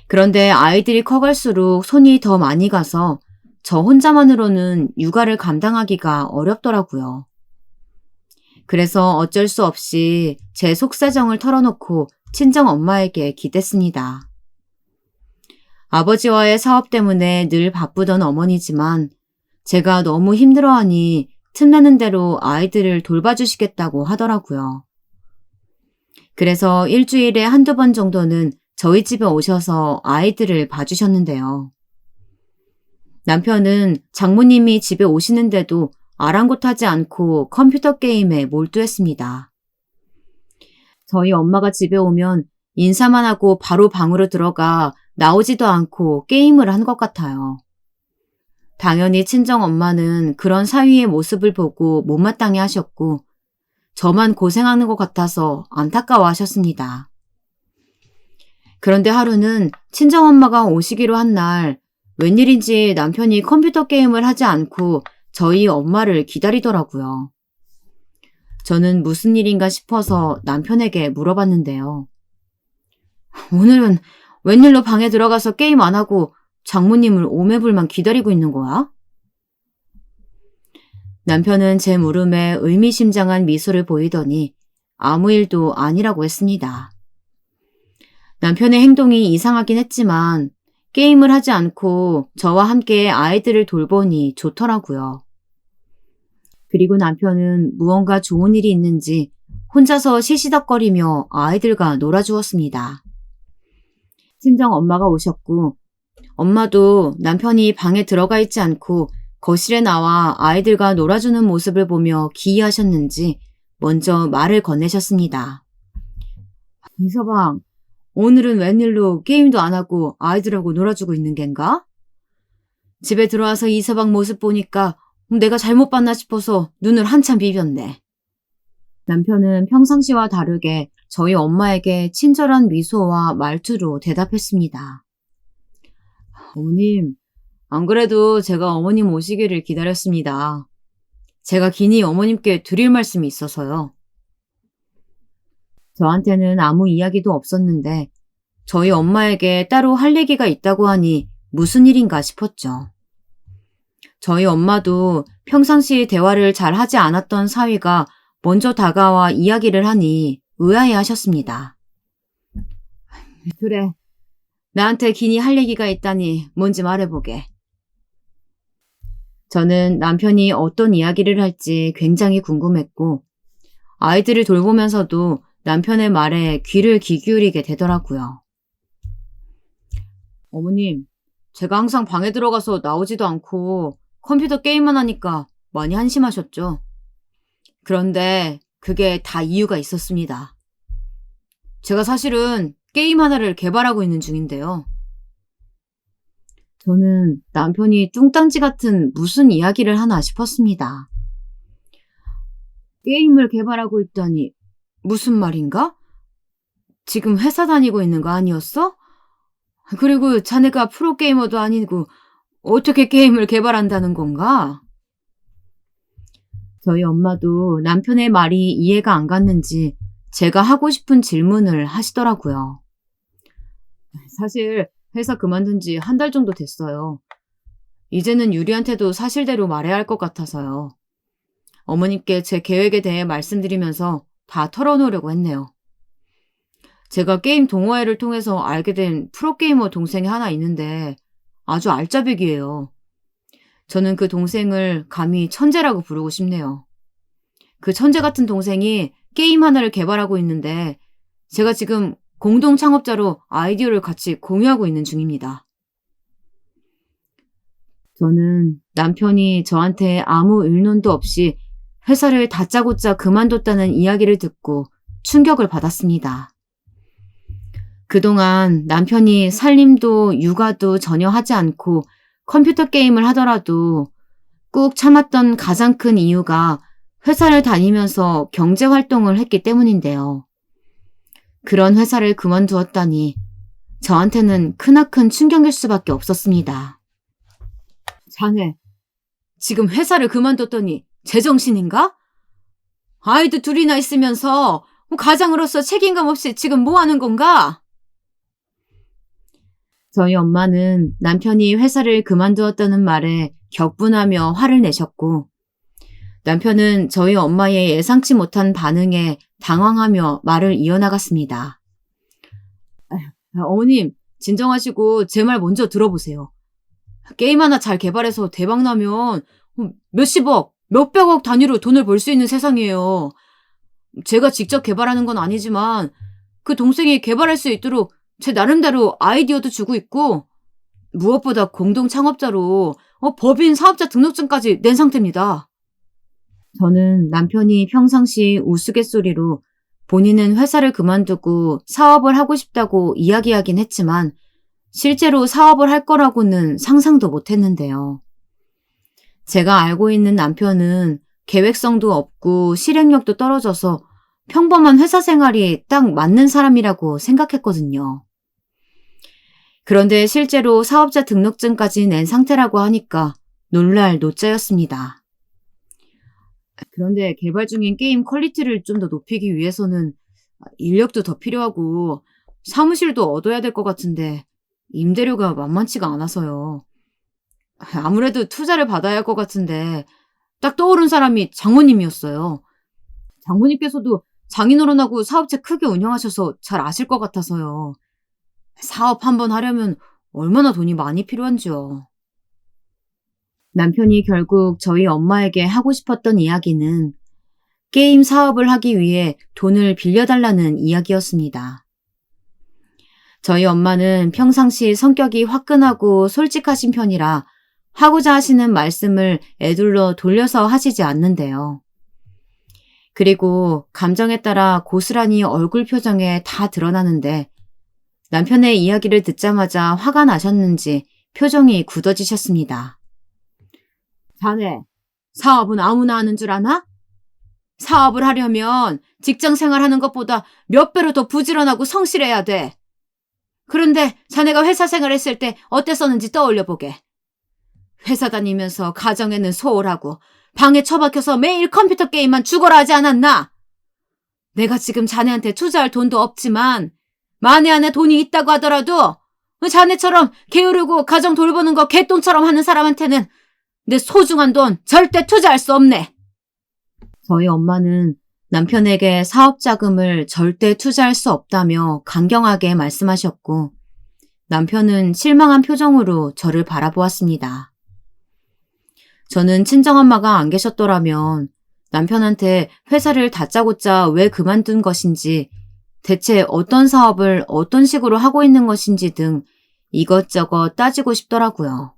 그런데 아이들이 커갈수록 손이 더 많이 가서 저 혼자만으로는 육아를 감당하기가 어렵더라고요. 그래서 어쩔 수 없이 제 속사정을 털어놓고 친정 엄마에게 기댔습니다. 아버지와의 사업 때문에 늘 바쁘던 어머니지만 제가 너무 힘들어하니 틈나는 대로 아이들을 돌봐주시겠다고 하더라고요. 그래서 일주일에 한두 번 정도는 저희 집에 오셔서 아이들을 봐주셨는데요. 남편은 장모님이 집에 오시는데도 아랑곳하지 않고 컴퓨터 게임에 몰두했습니다. 저희 엄마가 집에 오면 인사만 하고 바로 방으로 들어가 나오지도 않고 게임을 한 것 같아요. 당연히 친정엄마는 그런 사위의 모습을 보고 못마땅해 하셨고 저만 고생하는 것 같아서 안타까워 하셨습니다. 그런데 하루는 친정엄마가 오시기로 한 날 웬일인지 남편이 컴퓨터 게임을 하지 않고 저희 엄마를 기다리더라고요. 저는 무슨 일인가 싶어서 남편에게 물어봤는데요. 오늘은 웬일로 방에 들어가서 게임 안 하고 장모님을 오매불만 기다리고 있는 거야? 남편은 제 물음에 의미심장한 미소를 보이더니 아무 일도 아니라고 했습니다. 남편의 행동이 이상하긴 했지만 게임을 하지 않고 저와 함께 아이들을 돌보니 좋더라고요. 그리고 남편은 무언가 좋은 일이 있는지 혼자서 시시덕거리며 아이들과 놀아주었습니다. 친정 엄마가 오셨고 엄마도 남편이 방에 들어가 있지 않고 거실에 나와 아이들과 놀아주는 모습을 보며 기이하셨는지 먼저 말을 건네셨습니다. 이서방, 오늘은 웬일로 게임도 안 하고 아이들하고 놀아주고 있는 겐가? 집에 들어와서 이서방 모습 보니까 내가 잘못 봤나 싶어서 눈을 한참 비볐네. 남편은 평상시와 다르게 저희 엄마에게 친절한 미소와 말투로 대답했습니다. 어머님, 안 그래도 제가 어머님 오시기를 기다렸습니다. 제가 기니 어머님께 드릴 말씀이 있어서요. 저한테는 아무 이야기도 없었는데 저희 엄마에게 따로 할 얘기가 있다고 하니 무슨 일인가 싶었죠. 저희 엄마도 평상시 대화를 잘 하지 않았던 사위가 먼저 다가와 이야기를 하니 의아해 하셨습니다. 그래, 나한테 기니 할 얘기가 있다니 뭔지 말해보게. 저는 남편이 어떤 이야기를 할지 굉장히 궁금했고 아이들을 돌보면서도 남편의 말에 귀를 기울이게 되더라고요. 어머님, 제가 항상 방에 들어가서 나오지도 않고 컴퓨터 게임만 하니까 많이 한심하셨죠? 그런데 그게 다 이유가 있었습니다. 제가 사실은 게임 하나를 개발하고 있는 중인데요. 저는 남편이 뚱딴지 같은 무슨 이야기를 하나 싶었습니다. 게임을 개발하고 있다니 무슨 말인가? 지금 회사 다니고 있는 거 아니었어? 그리고 자네가 프로게이머도 아니고 어떻게 게임을 개발한다는 건가? 저희 엄마도 남편의 말이 이해가 안 갔는지 제가 하고 싶은 질문을 하시더라고요. 사실 회사 그만둔 지 한 달 정도 됐어요. 이제는 유리한테도 사실대로 말해야 할 것 같아서요. 어머님께 제 계획에 대해 말씀드리면서 다 털어놓으려고 했네요. 제가 게임 동호회를 통해서 알게 된 프로게이머 동생이 하나 있는데 아주 알짜배기예요. 저는 그 동생을 감히 천재라고 부르고 싶네요. 그 천재 같은 동생이 게임 하나를 개발하고 있는데 제가 지금 공동 창업자로 아이디어를 같이 공유하고 있는 중입니다. 저는 남편이 저한테 아무 의논도 없이 회사를 다짜고짜 그만뒀다는 이야기를 듣고 충격을 받았습니다. 그동안 남편이 살림도 육아도 전혀 하지 않고 컴퓨터 게임을 하더라도 꾹 참았던 가장 큰 이유가 회사를 다니면서 경제 활동을 했기 때문인데요. 그런 회사를 그만두었다니 저한테는 크나큰 충격일 수밖에 없었습니다. 자네, 지금 회사를 그만뒀더니 제정신인가? 아이도 둘이나 있으면서 가장으로서 책임감 없이 지금 뭐 하는 건가? 저희 엄마는 남편이 회사를 그만두었다는 말에 격분하며 화를 내셨고, 남편은 저희 엄마의 예상치 못한 반응에 당황하며 말을 이어나갔습니다. 어머님, 진정하시고 제 말 먼저 들어보세요. 게임 하나 잘 개발해서 대박나면 몇십억, 몇백억 단위로 돈을 벌 수 있는 세상이에요. 제가 직접 개발하는 건 아니지만 그 동생이 개발할 수 있도록 제 나름대로 아이디어도 주고 있고, 무엇보다 공동 창업자로 법인 사업자 등록증까지 낸 상태입니다. 저는 남편이 평상시 우스갯소리로 본인은 회사를 그만두고 사업을 하고 싶다고 이야기하긴 했지만 실제로 사업을 할 거라고는 상상도 못했는데요. 제가 알고 있는 남편은 계획성도 없고 실행력도 떨어져서 평범한 회사 생활이 딱 맞는 사람이라고 생각했거든요. 그런데 실제로 사업자 등록증까지 낸 상태라고 하니까 놀랄 노자였습니다. 그런데 개발 중인 게임 퀄리티를 좀 더 높이기 위해서는 인력도 더 필요하고 사무실도 얻어야 될 것 같은데 임대료가 만만치가 않아서요. 아무래도 투자를 받아야 할 것 같은데 딱 떠오른 사람이 장모님이었어요. 장모님께서도 장인어른하고 사업체 크게 운영하셔서 잘 아실 것 같아서요. 사업 한번 하려면 얼마나 돈이 많이 필요한지요. 남편이 결국 저희 엄마에게 하고 싶었던 이야기는 게임 사업을 하기 위해 돈을 빌려달라는 이야기였습니다. 저희 엄마는 평상시 성격이 화끈하고 솔직하신 편이라 하고자 하시는 말씀을 애둘러 돌려서 하시지 않는데요. 그리고 감정에 따라 고스란히 얼굴 표정에 다 드러나는데 남편의 이야기를 듣자마자 화가 나셨는지 표정이 굳어지셨습니다. 자네, 사업은 아무나 하는 줄 아나? 사업을 하려면 직장 생활하는 것보다 몇 배로 더 부지런하고 성실해야 돼. 그런데 자네가 회사 생활했을 때 어땠었는지 떠올려보게. 회사 다니면서 가정에는 소홀하고 방에 처박혀서 매일 컴퓨터 게임만 죽어라 하지 않았나? 내가 지금 자네한테 투자할 돈도 없지만 만에 안에 돈이 있다고 하더라도 자네처럼 게으르고 가정 돌보는 거 개똥처럼 하는 사람한테는 내 소중한 돈 절대 투자할 수 없네. 저희 엄마는 남편에게 사업 자금을 절대 투자할 수 없다며 강경하게 말씀하셨고 남편은 실망한 표정으로 저를 바라보았습니다. 저는 친정엄마가 안 계셨더라면 남편한테 회사를 다짜고짜 왜 그만둔 것인지 대체 어떤 사업을 어떤 식으로 하고 있는 것인지 등 이것저것 따지고 싶더라고요.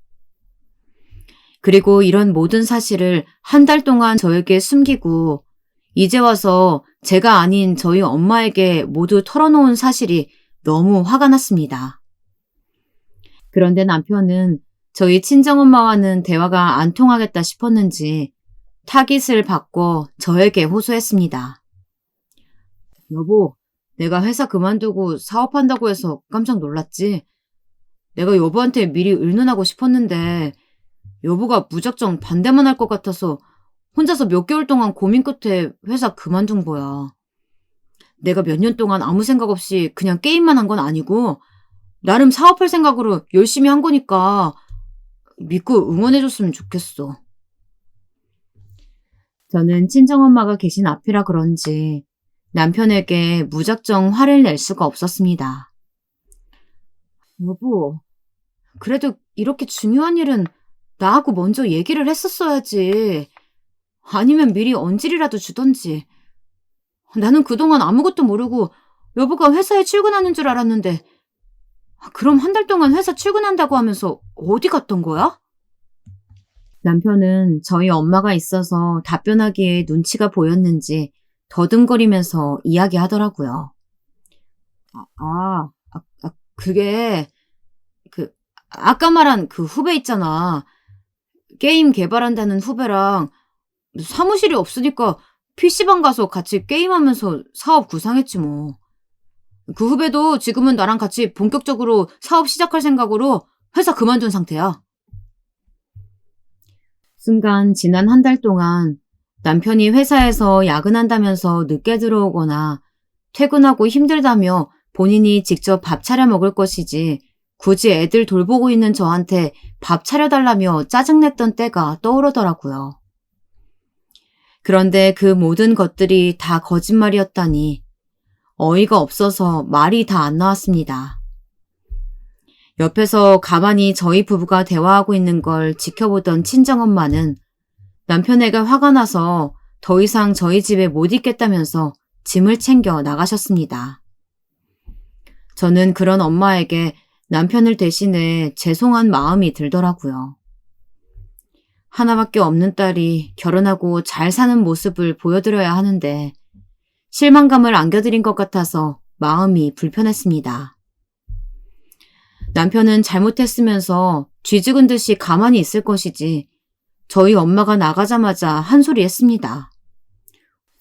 그리고 이런 모든 사실을 한 달 동안 저에게 숨기고 이제 와서 제가 아닌 저희 엄마에게 모두 털어놓은 사실이 너무 화가 났습니다. 그런데 남편은 저희 친정엄마와는 대화가 안 통하겠다 싶었는지 타깃을 바꿔 저에게 호소했습니다. 여보, 내가 회사 그만두고 사업한다고 해서 깜짝 놀랐지? 내가 여보한테 미리 의논하고 싶었는데 여보가 무작정 반대만 할 것 같아서 혼자서 몇 개월 동안 고민 끝에 회사 그만둔 거야. 내가 몇 년 동안 아무 생각 없이 그냥 게임만 한 건 아니고 나름 사업할 생각으로 열심히 한 거니까 믿고 응원해줬으면 좋겠어. 저는 친정엄마가 계신 앞이라 그런지 남편에게 무작정 화를 낼 수가 없었습니다. 여보, 그래도 이렇게 중요한 일은 나하고 먼저 얘기를 했었어야지. 아니면 미리 언질이라도 주던지. 나는 그동안 아무것도 모르고 여보가 회사에 출근하는 줄 알았는데 그럼 한 달 동안 회사 출근한다고 하면서 어디 갔던 거야? 남편은 저희 엄마가 있어서 답변하기에 눈치가 보였는지 더듬거리면서 이야기하더라고요. 그게 그 아까 말한 그 후배 있잖아. 게임 개발한다는 후배랑 사무실이 없으니까 PC방 가서 같이 게임하면서 사업 구상했지 뭐. 그 후배도 지금은 나랑 같이 본격적으로 사업 시작할 생각으로 회사 그만둔 상태야. 순간 지난 한 달 동안 남편이 회사에서 야근한다면서 늦게 들어오거나 퇴근하고 힘들다며 본인이 직접 밥 차려 먹을 것이지 굳이 애들 돌보고 있는 저한테 밥 차려달라며 짜증냈던 때가 떠오르더라고요. 그런데 그 모든 것들이 다 거짓말이었다니 어이가 없어서 말이 다 안 나왔습니다. 옆에서 가만히 저희 부부가 대화하고 있는 걸 지켜보던 친정엄마는 남편에게 화가 나서 더 이상 저희 집에 못 있겠다면서 짐을 챙겨 나가셨습니다. 저는 그런 엄마에게 남편을 대신해 죄송한 마음이 들더라고요. 하나밖에 없는 딸이 결혼하고 잘 사는 모습을 보여드려야 하는데 실망감을 안겨드린 것 같아서 마음이 불편했습니다. 남편은 잘못했으면서 쥐죽은 듯이 가만히 있을 것이지 저희 엄마가 나가자마자 한 소리 했습니다.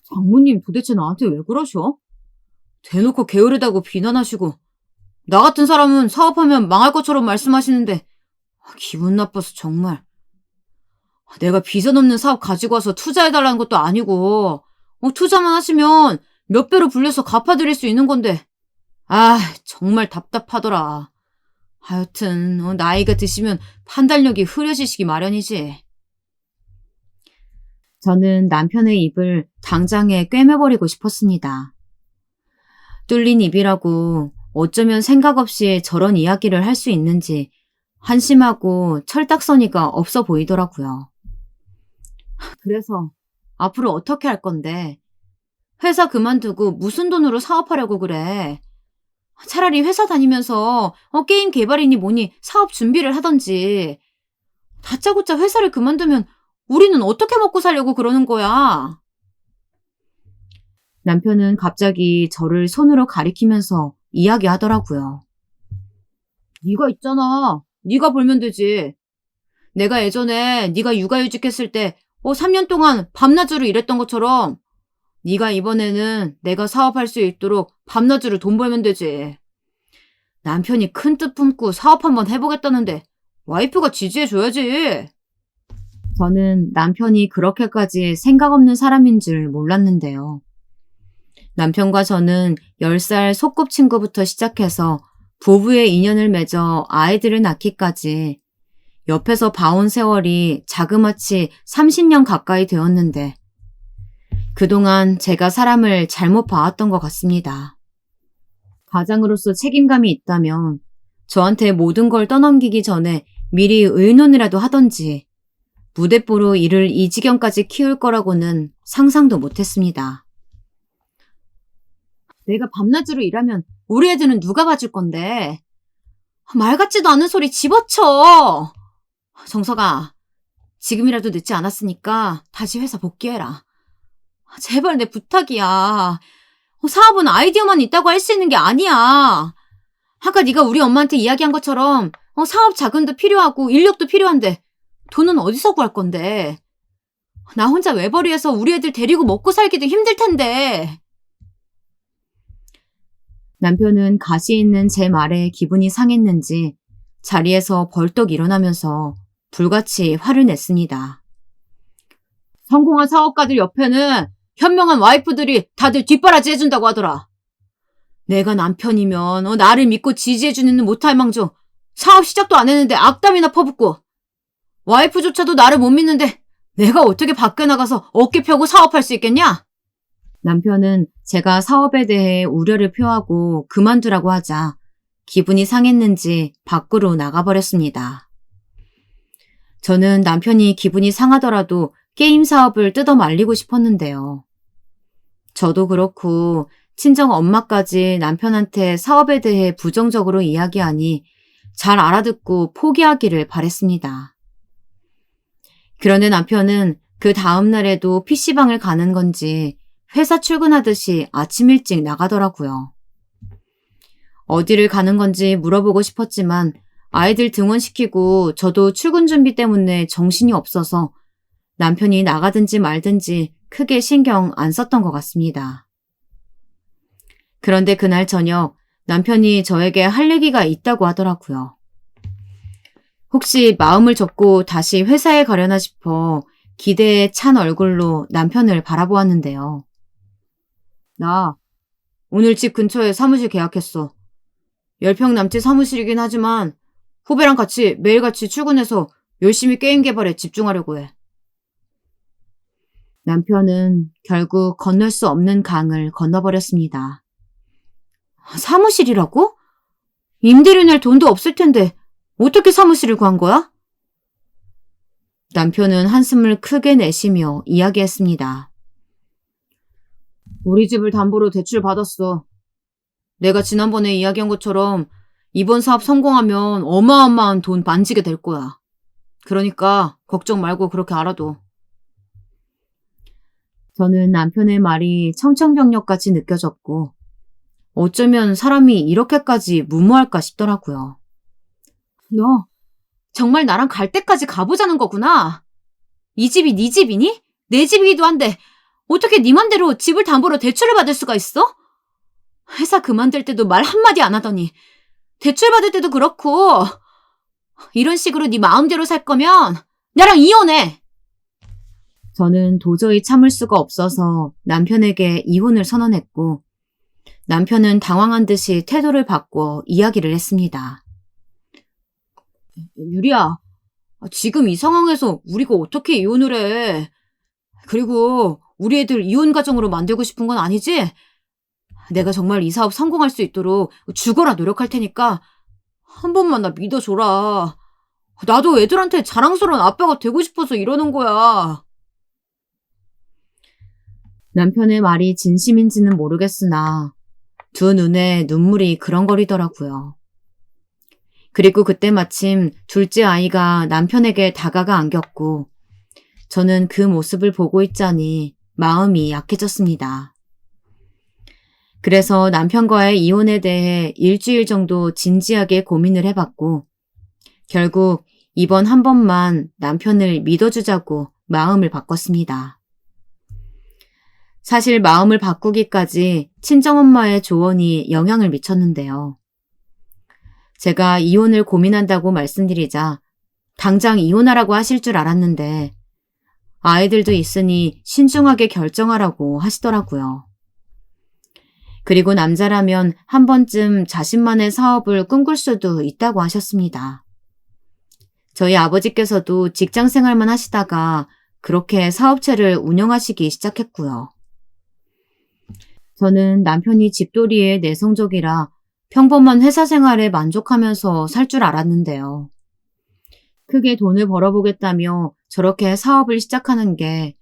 장모님 도대체 나한테 왜 그러셔? 대놓고 게으르다고 비난하시고 나 같은 사람은 사업하면 망할 것처럼 말씀하시는데 기분 나빠서 정말. 내가 비전 없는 사업 가지고 와서 투자해달라는 것도 아니고 투자만 하시면 몇 배로 불려서 갚아드릴 수 있는 건데 정말 답답하더라. 하여튼 나이가 드시면 판단력이 흐려지시기 마련이지. 저는 남편의 입을 당장에 꿰매버리고 싶었습니다. 뚫린 입이라고 어쩌면 생각 없이 저런 이야기를 할 수 있는지 한심하고 철딱서니가 없어 보이더라고요. 그래서 앞으로 어떻게 할 건데? 회사 그만두고 무슨 돈으로 사업하려고 그래? 차라리 회사 다니면서 게임 개발이니 뭐니 사업 준비를 하던지. 다짜고짜 회사를 그만두면 우리는 어떻게 먹고 살려고 그러는 거야? 남편은 갑자기 저를 손으로 가리키면서 이야기하더라고요. 네가 있잖아. 네가 벌면 되지. 내가 예전에 네가 육아휴직했을 때 3년 동안 밤낮으로 일했던 것처럼 네가 이번에는 내가 사업할 수 있도록 밤낮으로 돈 벌면 되지. 남편이 큰 뜻 품고 사업 한번 해보겠다는데 와이프가 지지해줘야지. 저는 남편이 그렇게까지 생각 없는 사람인 줄 몰랐는데요. 남편과 저는 10살 소꿉친구부터 시작해서 부부의 인연을 맺어 아이들을 낳기까지 옆에서 봐온 세월이 자그마치 30년 가까이 되었는데 그동안 제가 사람을 잘못 봐왔던 것 같습니다. 가장으로서 책임감이 있다면 저한테 모든 걸 떠넘기기 전에 미리 의논이라도 하던지 무대뽀로 일을 이 지경까지 키울 거라고는 상상도 못했습니다. 내가 밤낮으로 일하면 우리 애들은 누가 봐줄 건데? 말 같지도 않은 소리 집어쳐! 정석아, 지금이라도 늦지 않았으니까 다시 회사 복귀해라. 제발 내 부탁이야. 사업은 아이디어만 있다고 할 수 있는 게 아니야. 아까 네가 우리 엄마한테 이야기한 것처럼 사업 자금도 필요하고 인력도 필요한데 돈은 어디서 구할 건데? 나 혼자 외벌이해서 우리 애들 데리고 먹고 살기도 힘들 텐데. 남편은 가시 있는 제 말에 기분이 상했는지 자리에서 벌떡 일어나면서 불같이 화를 냈습니다. 성공한 사업가들 옆에는 현명한 와이프들이 다들 뒷바라지 해준다고 하더라. 내가 남편이면 나를 믿고 지지해주는 못할 망정 사업 시작도 안 했는데 악담이나 퍼붓고 와이프조차도 나를 못 믿는데 내가 어떻게 밖에 나가서 어깨 펴고 사업할 수 있겠냐? 남편은 제가 사업에 대해 우려를 표하고 그만두라고 하자 기분이 상했는지 밖으로 나가버렸습니다. 저는 남편이 기분이 상하더라도 게임 사업을 뜯어 말리고 싶었는데요. 저도 그렇고 친정 엄마까지 남편한테 사업에 대해 부정적으로 이야기하니 잘 알아듣고 포기하기를 바랬습니다. 그런데 남편은 그 다음 날에도 PC방을 가는 건지 회사 출근하듯이 아침 일찍 나가더라고요. 어디를 가는 건지 물어보고 싶었지만 아이들 등원시키고 저도 출근 준비 때문에 정신이 없어서 남편이 나가든지 말든지 크게 신경 안 썼던 것 같습니다. 그런데 그날 저녁 남편이 저에게 할 얘기가 있다고 하더라고요. 혹시 마음을 접고 다시 회사에 가려나 싶어 기대에 찬 얼굴로 남편을 바라보았는데요. 나 오늘 집 근처에 사무실 계약했어. 10평 남짓 사무실이긴 하지만 후배랑 같이 매일같이 출근해서 열심히 게임 개발에 집중하려고 해. 남편은 결국 건널 수 없는 강을 건너버렸습니다. 사무실이라고? 임대료 낼 돈도 없을 텐데 어떻게 사무실을 구한 거야? 남편은 한숨을 크게 내쉬며 이야기했습니다. 우리 집을 담보로 대출 받았어. 내가 지난번에 이야기한 것처럼 이번 사업 성공하면 어마어마한 돈 만지게 될 거야. 그러니까 걱정 말고 그렇게 알아둬. 저는 남편의 말이 청천벽력같이 느껴졌고 어쩌면 사람이 이렇게까지 무모할까 싶더라고요. 너 정말 나랑 갈 때까지 가보자는 거구나. 이 집이 네 집이니? 내 집이기도 한데 어떻게 네 맘대로 집을 담보로 대출을 받을 수가 있어? 회사 그만둘 때도 말 한마디 안 하더니 대출 받을 때도 그렇고 이런 식으로 네 마음대로 살 거면 나랑 이혼해. 저는 도저히 참을 수가 없어서 남편에게 이혼을 선언했고 남편은 당황한 듯이 태도를 바꿔 이야기를 했습니다. 유리야, 지금 이 상황에서 우리가 어떻게 이혼을 해? 그리고 우리 애들 이혼 가정으로 만들고 싶은 건 아니지? 내가 정말 이 사업 성공할 수 있도록 죽어라 노력할 테니까 한 번만 나 믿어줘라. 나도 애들한테 자랑스러운 아빠가 되고 싶어서 이러는 거야. 남편의 말이 진심인지는 모르겠으나 두 눈에 눈물이 그렁거리더라고요. 그리고 그때 마침 둘째 아이가 남편에게 다가가 안겼고 저는 그 모습을 보고 있자니 마음이 약해졌습니다. 그래서 남편과의 이혼에 대해 일주일 정도 진지하게 고민을 해봤고 결국 이번 한 번만 남편을 믿어주자고 마음을 바꿨습니다. 사실 마음을 바꾸기까지 친정엄마의 조언이 영향을 미쳤는데요. 제가 이혼을 고민한다고 말씀드리자 당장 이혼하라고 하실 줄 알았는데 아이들도 있으니 신중하게 결정하라고 하시더라고요. 그리고 남자라면 한 번쯤 자신만의 사업을 꿈꿀 수도 있다고 하셨습니다. 저희 아버지께서도 직장 생활만 하시다가 그렇게 사업체를 운영하시기 시작했고요. 저는 남편이 집돌이에 내성적이라 평범한 회사 생활에 만족하면서 살 줄 알았는데요. 크게 돈을 벌어보겠다며 저렇게 사업을 시작하는 게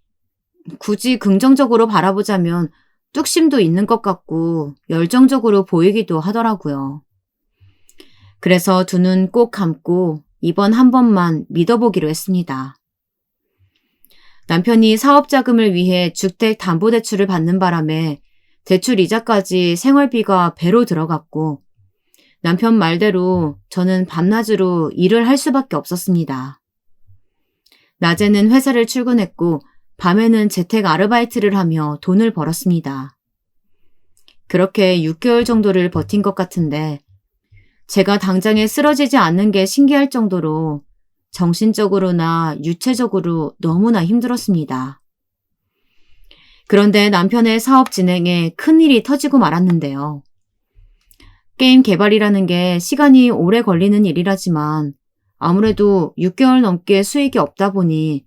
굳이 긍정적으로 바라보자면 뚝심도 있는 것 같고 열정적으로 보이기도 하더라고요. 그래서 두 눈 꼭 감고 이번 한 번만 믿어보기로 했습니다. 남편이 사업 자금을 위해 주택담보대출을 받는 바람에 대출 이자까지 생활비가 배로 들어갔고 남편 말대로 저는 밤낮으로 일을 할 수밖에 없었습니다. 낮에는 회사를 출근했고 밤에는 재택 아르바이트를 하며 돈을 벌었습니다. 그렇게 6개월 정도를 버틴 것 같은데 제가 당장에 쓰러지지 않는 게 신기할 정도로 정신적으로나 유체적으로 너무나 힘들었습니다. 그런데 남편의 사업 진행에 큰일이 터지고 말았는데요. 게임 개발이라는 게 시간이 오래 걸리는 일이라지만 아무래도 6개월 넘게 수익이 없다 보니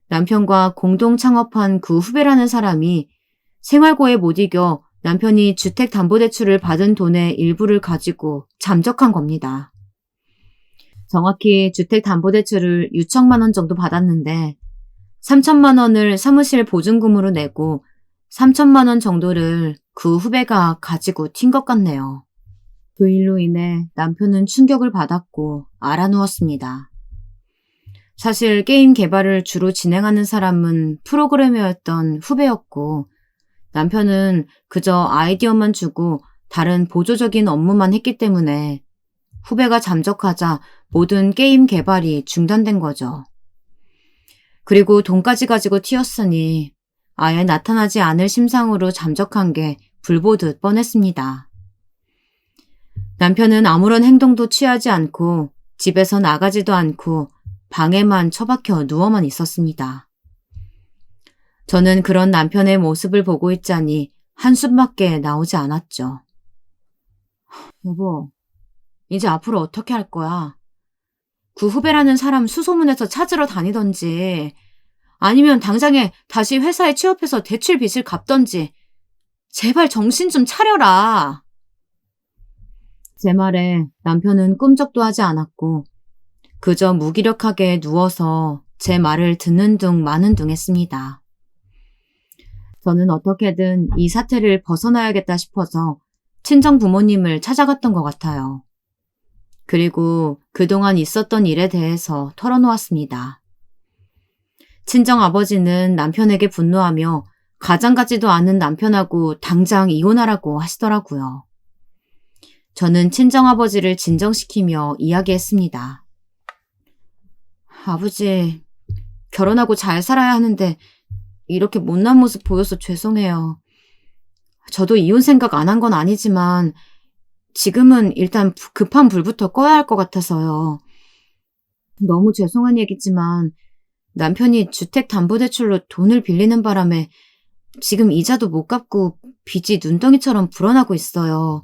남편과 공동 창업한 그 후배라는 사람이 생활고에 못 이겨 남편이 주택담보대출을 받은 돈의 일부를 가지고 잠적한 겁니다. 정확히 주택담보대출을 6천만 원 정도 받았는데 3천만 원을 사무실 보증금으로 내고 3천만 원 정도를 그 후배가 가지고 튄 것 같네요. 그 일로 인해 남편은 충격을 받았고 알아누웠습니다. 사실 게임 개발을 주로 진행하는 사람은 프로그래머였던 후배였고 남편은 그저 아이디어만 주고 다른 보조적인 업무만 했기 때문에 후배가 잠적하자 모든 게임 개발이 중단된 거죠. 그리고 돈까지 가지고 튀었으니 아예 나타나지 않을 심상으로 잠적한 게 불보듯 뻔했습니다. 남편은 아무런 행동도 취하지 않고 집에서 나가지도 않고 방에만 처박혀 누워만 있었습니다. 저는 그런 남편의 모습을 보고 있자니 한숨밖에 나오지 않았죠. 여보, 이제 앞으로 어떻게 할 거야? 그 후배라는 사람 수소문해서 찾으러 다니던지 아니면 당장에 다시 회사에 취업해서 대출 빚을 갚던지 제발 정신 좀 차려라. 제 말에 남편은 꿈쩍도 하지 않았고 그저 무기력하게 누워서 제 말을 듣는 둥 마는 둥 했습니다. 저는 어떻게든 이 사태를 벗어나야겠다 싶어서 친정 부모님을 찾아갔던 것 같아요. 그리고 그동안 있었던 일에 대해서 털어놓았습니다. 친정 아버지는 남편에게 분노하며 가장 같지도 않은 남편하고 당장 이혼하라고 하시더라고요. 저는 친정아버지를 진정시키며 이야기했습니다. 아버지, 결혼하고 잘 살아야 하는데 이렇게 못난 모습 보여서 죄송해요. 저도 이혼 생각 안 한 건 아니지만 지금은 일단 급한 불부터 꺼야 할 것 같아서요. 너무 죄송한 얘기지만 남편이 주택담보대출로 돈을 빌리는 바람에 지금 이자도 못 갚고 빚이 눈덩이처럼 불어나고 있어요.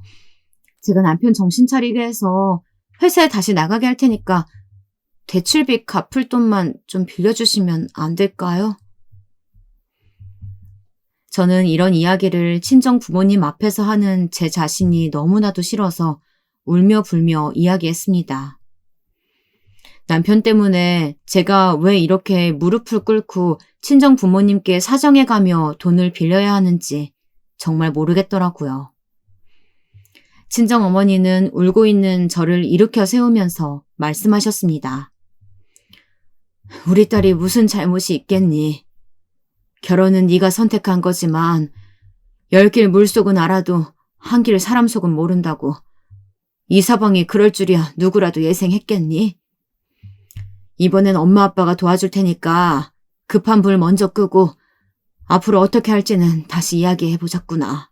제가 남편 정신 차리게 해서 회사에 다시 나가게 할 테니까 대출빚 갚을 돈만 좀 빌려주시면 안 될까요? 저는 이런 이야기를 친정 부모님 앞에서 하는 제 자신이 너무나도 싫어서 울며 불며 이야기했습니다. 남편 때문에 제가 왜 이렇게 무릎을 꿇고 친정 부모님께 사정해가며 돈을 빌려야 하는지 정말 모르겠더라고요. 친정 어머니는 울고 있는 저를 일으켜 세우면서 말씀하셨습니다. 우리 딸이 무슨 잘못이 있겠니? 결혼은 네가 선택한 거지만 10길 물속은 알아도 한 길 사람 속은 모른다고. 이 사방이 그럴 줄이야 누구라도 예상했겠니? 이번엔 엄마 아빠가 도와줄 테니까 급한 불 먼저 끄고 앞으로 어떻게 할지는 다시 이야기해보자꾸나.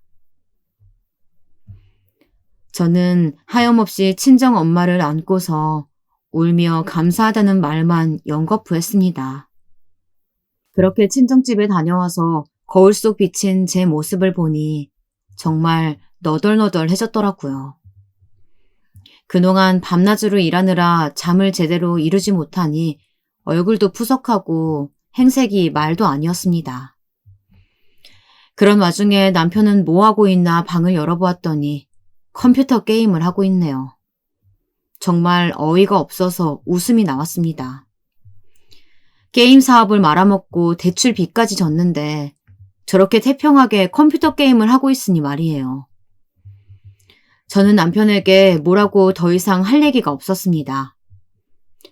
저는 하염없이 친정 엄마를 안고서 울며 감사하다는 말만 연거푸했습니다. 그렇게 친정집에 다녀와서 거울 속 비친 제 모습을 보니 정말 너덜너덜해졌더라고요. 그동안 밤낮으로 일하느라 잠을 제대로 이루지 못하니 얼굴도 푸석하고 행색이 말도 아니었습니다. 그런 와중에 남편은 뭐하고 있나 방을 열어보았더니 컴퓨터 게임을 하고 있네요. 정말 어이가 없어서 웃음이 나왔습니다. 게임 사업을 말아먹고 대출 빚까지 졌는데 저렇게 태평하게 컴퓨터 게임을 하고 있으니 말이에요. 저는 남편에게 뭐라고 더 이상 할 얘기가 없었습니다.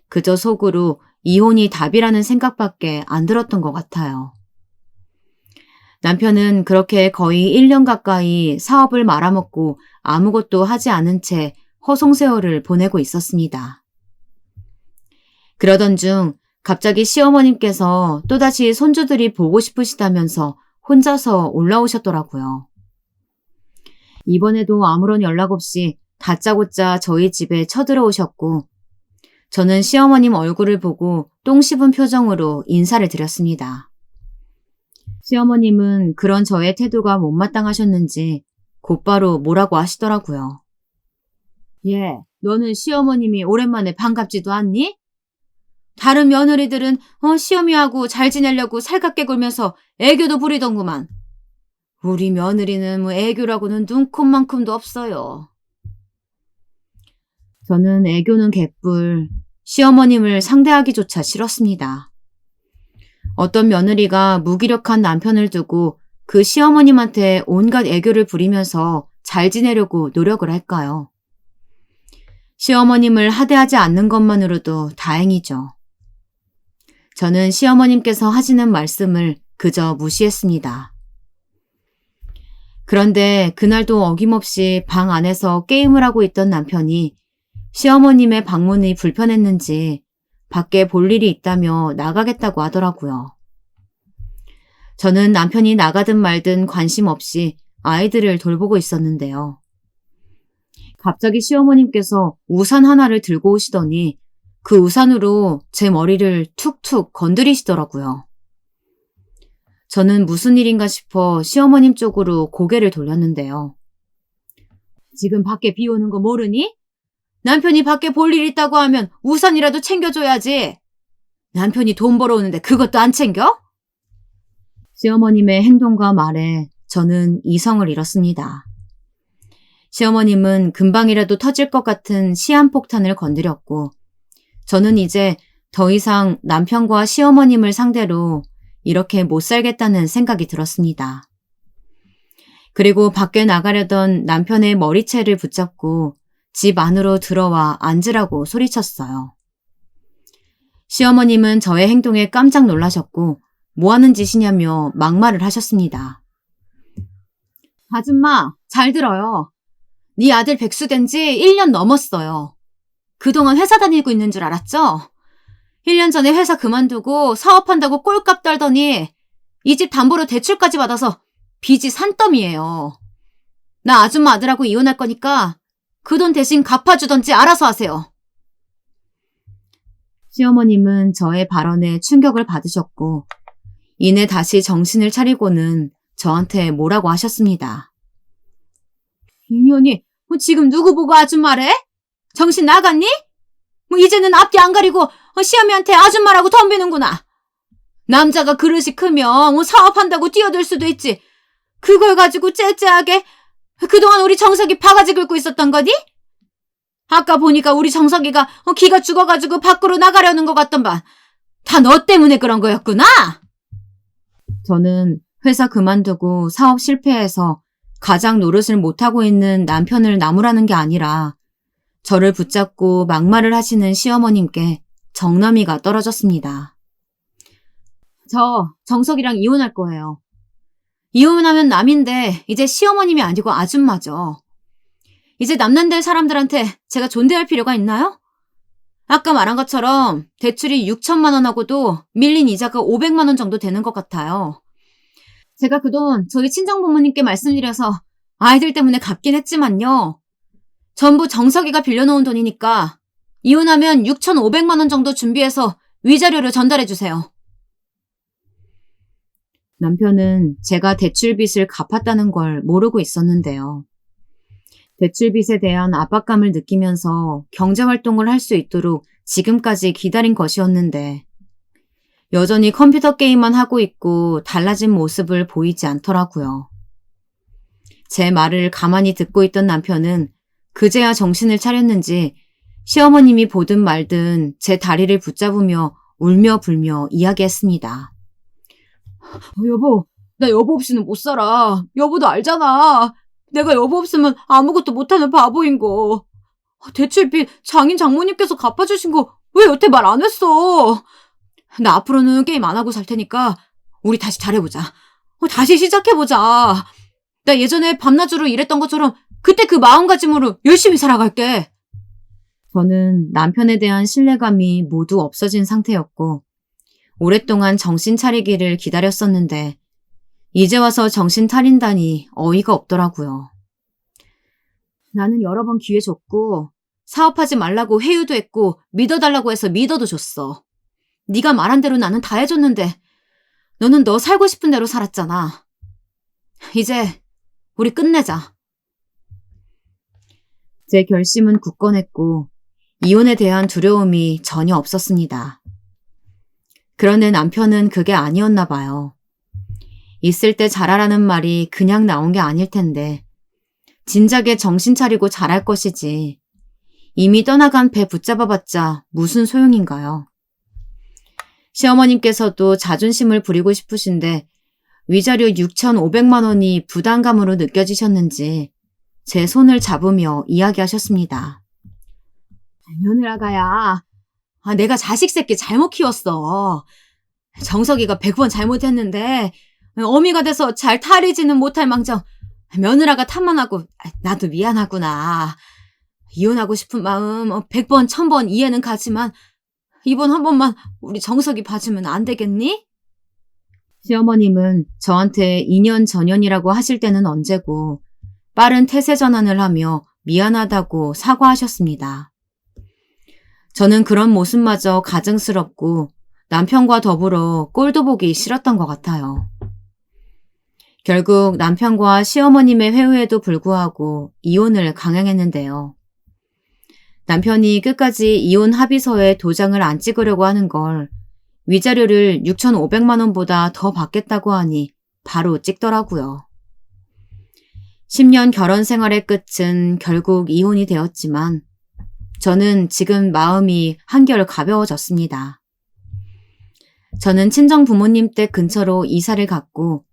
그저 속으로 이혼이 답이라는 생각밖에 안 들었던 것 같아요. 남편은 그렇게 거의 1년 가까이 사업을 말아먹고 아무것도 하지 않은 채 허송세월을 보내고 있었습니다. 그러던 중 갑자기 시어머님께서 또다시 손주들이 보고 싶으시다면서 혼자서 올라오셨더라고요. 이번에도 아무런 연락 없이 다짜고짜 저희 집에 쳐들어오셨고 저는 시어머님 얼굴을 보고 똥 씹은 표정으로 인사를 드렸습니다. 시어머님은 그런 저의 태도가 못마땅하셨는지 곧바로 뭐라고 하시더라고요. 예, 너는 시어머님이 오랜만에 반갑지도 않니? 다른 며느리들은 시어미하고 잘 지내려고 살갑게 굴면서 애교도 부리던구만. 우리 며느리는 뭐 애교라고는 눈꼽만큼도 없어요. 저는 애교는 개뿔, 시어머님을 상대하기조차 싫었습니다. 어떤 며느리가 무기력한 남편을 두고 그 시어머님한테 온갖 애교를 부리면서 잘 지내려고 노력을 할까요? 시어머님을 하대하지 않는 것만으로도 다행이죠. 저는 시어머님께서 하시는 말씀을 그저 무시했습니다. 그런데 그날도 어김없이 방 안에서 게임을 하고 있던 남편이 시어머님의 방문이 불편했는지 밖에 볼 일이 있다며 나가겠다고 하더라고요. 저는 남편이 나가든 말든 관심 없이 아이들을 돌보고 있었는데요. 갑자기 시어머님께서 우산 하나를 들고 오시더니 그 우산으로 제 머리를 툭툭 건드리시더라고요. 저는 무슨 일인가 싶어 시어머님 쪽으로 고개를 돌렸는데요. 지금 밖에 비 오는 거 모르니? 남편이 밖에 볼 일 있다고 하면 우산이라도 챙겨줘야지. 남편이 돈 벌어오는데 그것도 안 챙겨? 시어머님의 행동과 말에 저는 이성을 잃었습니다. 시어머님은 금방이라도 터질 것 같은 시한폭탄을 건드렸고 저는 이제 더 이상 남편과 시어머님을 상대로 이렇게 못 살겠다는 생각이 들었습니다. 그리고 밖에 나가려던 남편의 머리채를 붙잡고 집 안으로 들어와 앉으라고 소리쳤어요. 시어머님은 저의 행동에 깜짝 놀라셨고 뭐 하는 짓이냐며 막말을 하셨습니다. 아줌마, 잘 들어요. 네 아들 백수된 지 1년 넘었어요. 그동안 회사 다니고 있는 줄 알았죠? 1년 전에 회사 그만두고 사업한다고 꼴값 떨더니 이 집 담보로 대출까지 받아서 빚이 산더미예요. 나 아줌마 아들하고 이혼할 거니까 그 돈 대신 갚아주던지 알아서 하세요. 시어머님은 저의 발언에 충격을 받으셨고 이내 다시 정신을 차리고는 저한테 뭐라고 하셨습니다. 이년이 지금 누구 보고 아줌마래? 정신 나갔니? 이제는 앞뒤 안 가리고 시어미한테 아줌마라고 덤비는구나. 남자가 그릇이 크면 사업한다고 뛰어들 수도 있지. 그걸 가지고 째째하게 그동안 우리 정석이 바가지 긁고 있었던 거니? 아까 보니까 우리 정석이가 기가 죽어가지고 밖으로 나가려는 것 같던만. 다 너 때문에 그런 거였구나. 저는 회사 그만두고 사업 실패해서 가장 노릇을 못하고 있는 남편을 나무라는 게 아니라 저를 붙잡고 막말을 하시는 시어머님께 정남이가 떨어졌습니다. 저 정석이랑 이혼할 거예요. 이혼하면 남인데 이제 시어머님이 아니고 아줌마죠. 이제 남는 될 사람들한테 제가 존대할 필요가 있나요? 아까 말한 것처럼 대출이 6천만 원하고도 밀린 이자가 500만 원 정도 되는 것 같아요. 제가 그 돈 저희 친정부모님께 말씀드려서 아이들 때문에 갚긴 했지만요. 전부 정석이가 빌려놓은 돈이니까 이혼하면 6,500만 원 정도 준비해서 위자료를 전달해 주세요. 남편은 제가 대출빚을 갚았다는 걸 모르고 있었는데요. 대출빚에 대한 압박감을 느끼면서 경제활동을 할 수 있도록 지금까지 기다린 것이었는데 여전히 컴퓨터 게임만 하고 있고 달라진 모습을 보이지 않더라고요. 제 말을 가만히 듣고 있던 남편은 그제야 정신을 차렸는지 시어머님이 보든 말든 제 다리를 붙잡으며 울며 불며 이야기했습니다. 여보, 나 여보 없이는 못 살아. 여보도 알잖아. 내가 여보 없으면 아무것도 못하는 바보인 거. 대출빚 장인 장모님께서 갚아주신 거 왜 여태 말 안 했어? 나 앞으로는 게임 안 하고 살 테니까 우리 다시 잘해보자. 다시 시작해보자. 나 예전에 밤낮으로 일했던 것처럼 그때 그 마음가짐으로 열심히 살아갈게. 저는 남편에 대한 신뢰감이 모두 없어진 상태였고 오랫동안 정신 차리기를 기다렸었는데 이제 와서 정신 차린다니 어이가 없더라고요. 나는 여러 번 기회 줬고 사업하지 말라고 회유도 했고 믿어달라고 해서 믿어도 줬어. 네가 말한 대로 나는 다 해줬는데 너는 너 살고 싶은 대로 살았잖아. 이제 우리 끝내자. 제 결심은 굳건했고 이혼에 대한 두려움이 전혀 없었습니다. 그런데 남편은 그게 아니었나 봐요. 있을 때 잘하라는 말이 그냥 나온 게 아닐 텐데 진작에 정신 차리고 잘할 것이지 이미 떠나간 배 붙잡아봤자 무슨 소용인가요? 시어머님께서도 자존심을 부리고 싶으신데 위자료 6,500만 원이 부담감으로 느껴지셨는지 제 손을 잡으며 이야기하셨습니다. 며느라가야, 내가 자식 새끼 잘못 키웠어. 정석이가 100번 잘못했는데 어미가 돼서 잘 타리지는 못할 망정 며느라가 탓만 하고 나도 미안하구나. 이혼하고 싶은 마음 100번 1000번 이해는 가지만 이번 한 번만 우리 정석이 봐주면 안 되겠니? 시어머님은 저한테 2년 전년이라고 하실 때는 언제고 빠른 태세 전환을 하며 미안하다고 사과하셨습니다. 저는 그런 모습마저 가증스럽고 남편과 더불어 꼴도 보기 싫었던 것 같아요. 결국 남편과 시어머님의 회유에도 불구하고 이혼을 강행했는데요. 남편이 끝까지 이혼 합의서에 도장을 안 찍으려고 하는 걸 위자료를 6,500만 원보다 더 받겠다고 하니 바로 찍더라고요. 10년 결혼 생활의 끝은 결국 이혼이 되었지만 저는 지금 마음이 한결 가벼워졌습니다. 저는 친정 부모님 댁 근처로 이사를 갔고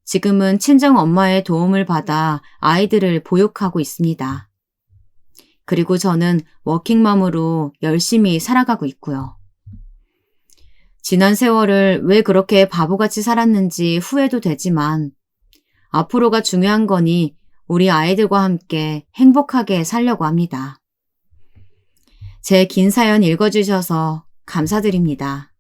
지금은 친정 엄마의 도움을 받아 아이들을 보육하고 있습니다. 그리고 저는 워킹맘으로 열심히 살아가고 있고요. 지난 세월을 왜 그렇게 바보같이 살았는지 후회도 되지만 앞으로가 중요한 거니 우리 아이들과 함께 행복하게 살려고 합니다. 제 긴 사연 읽어주셔서 감사드립니다.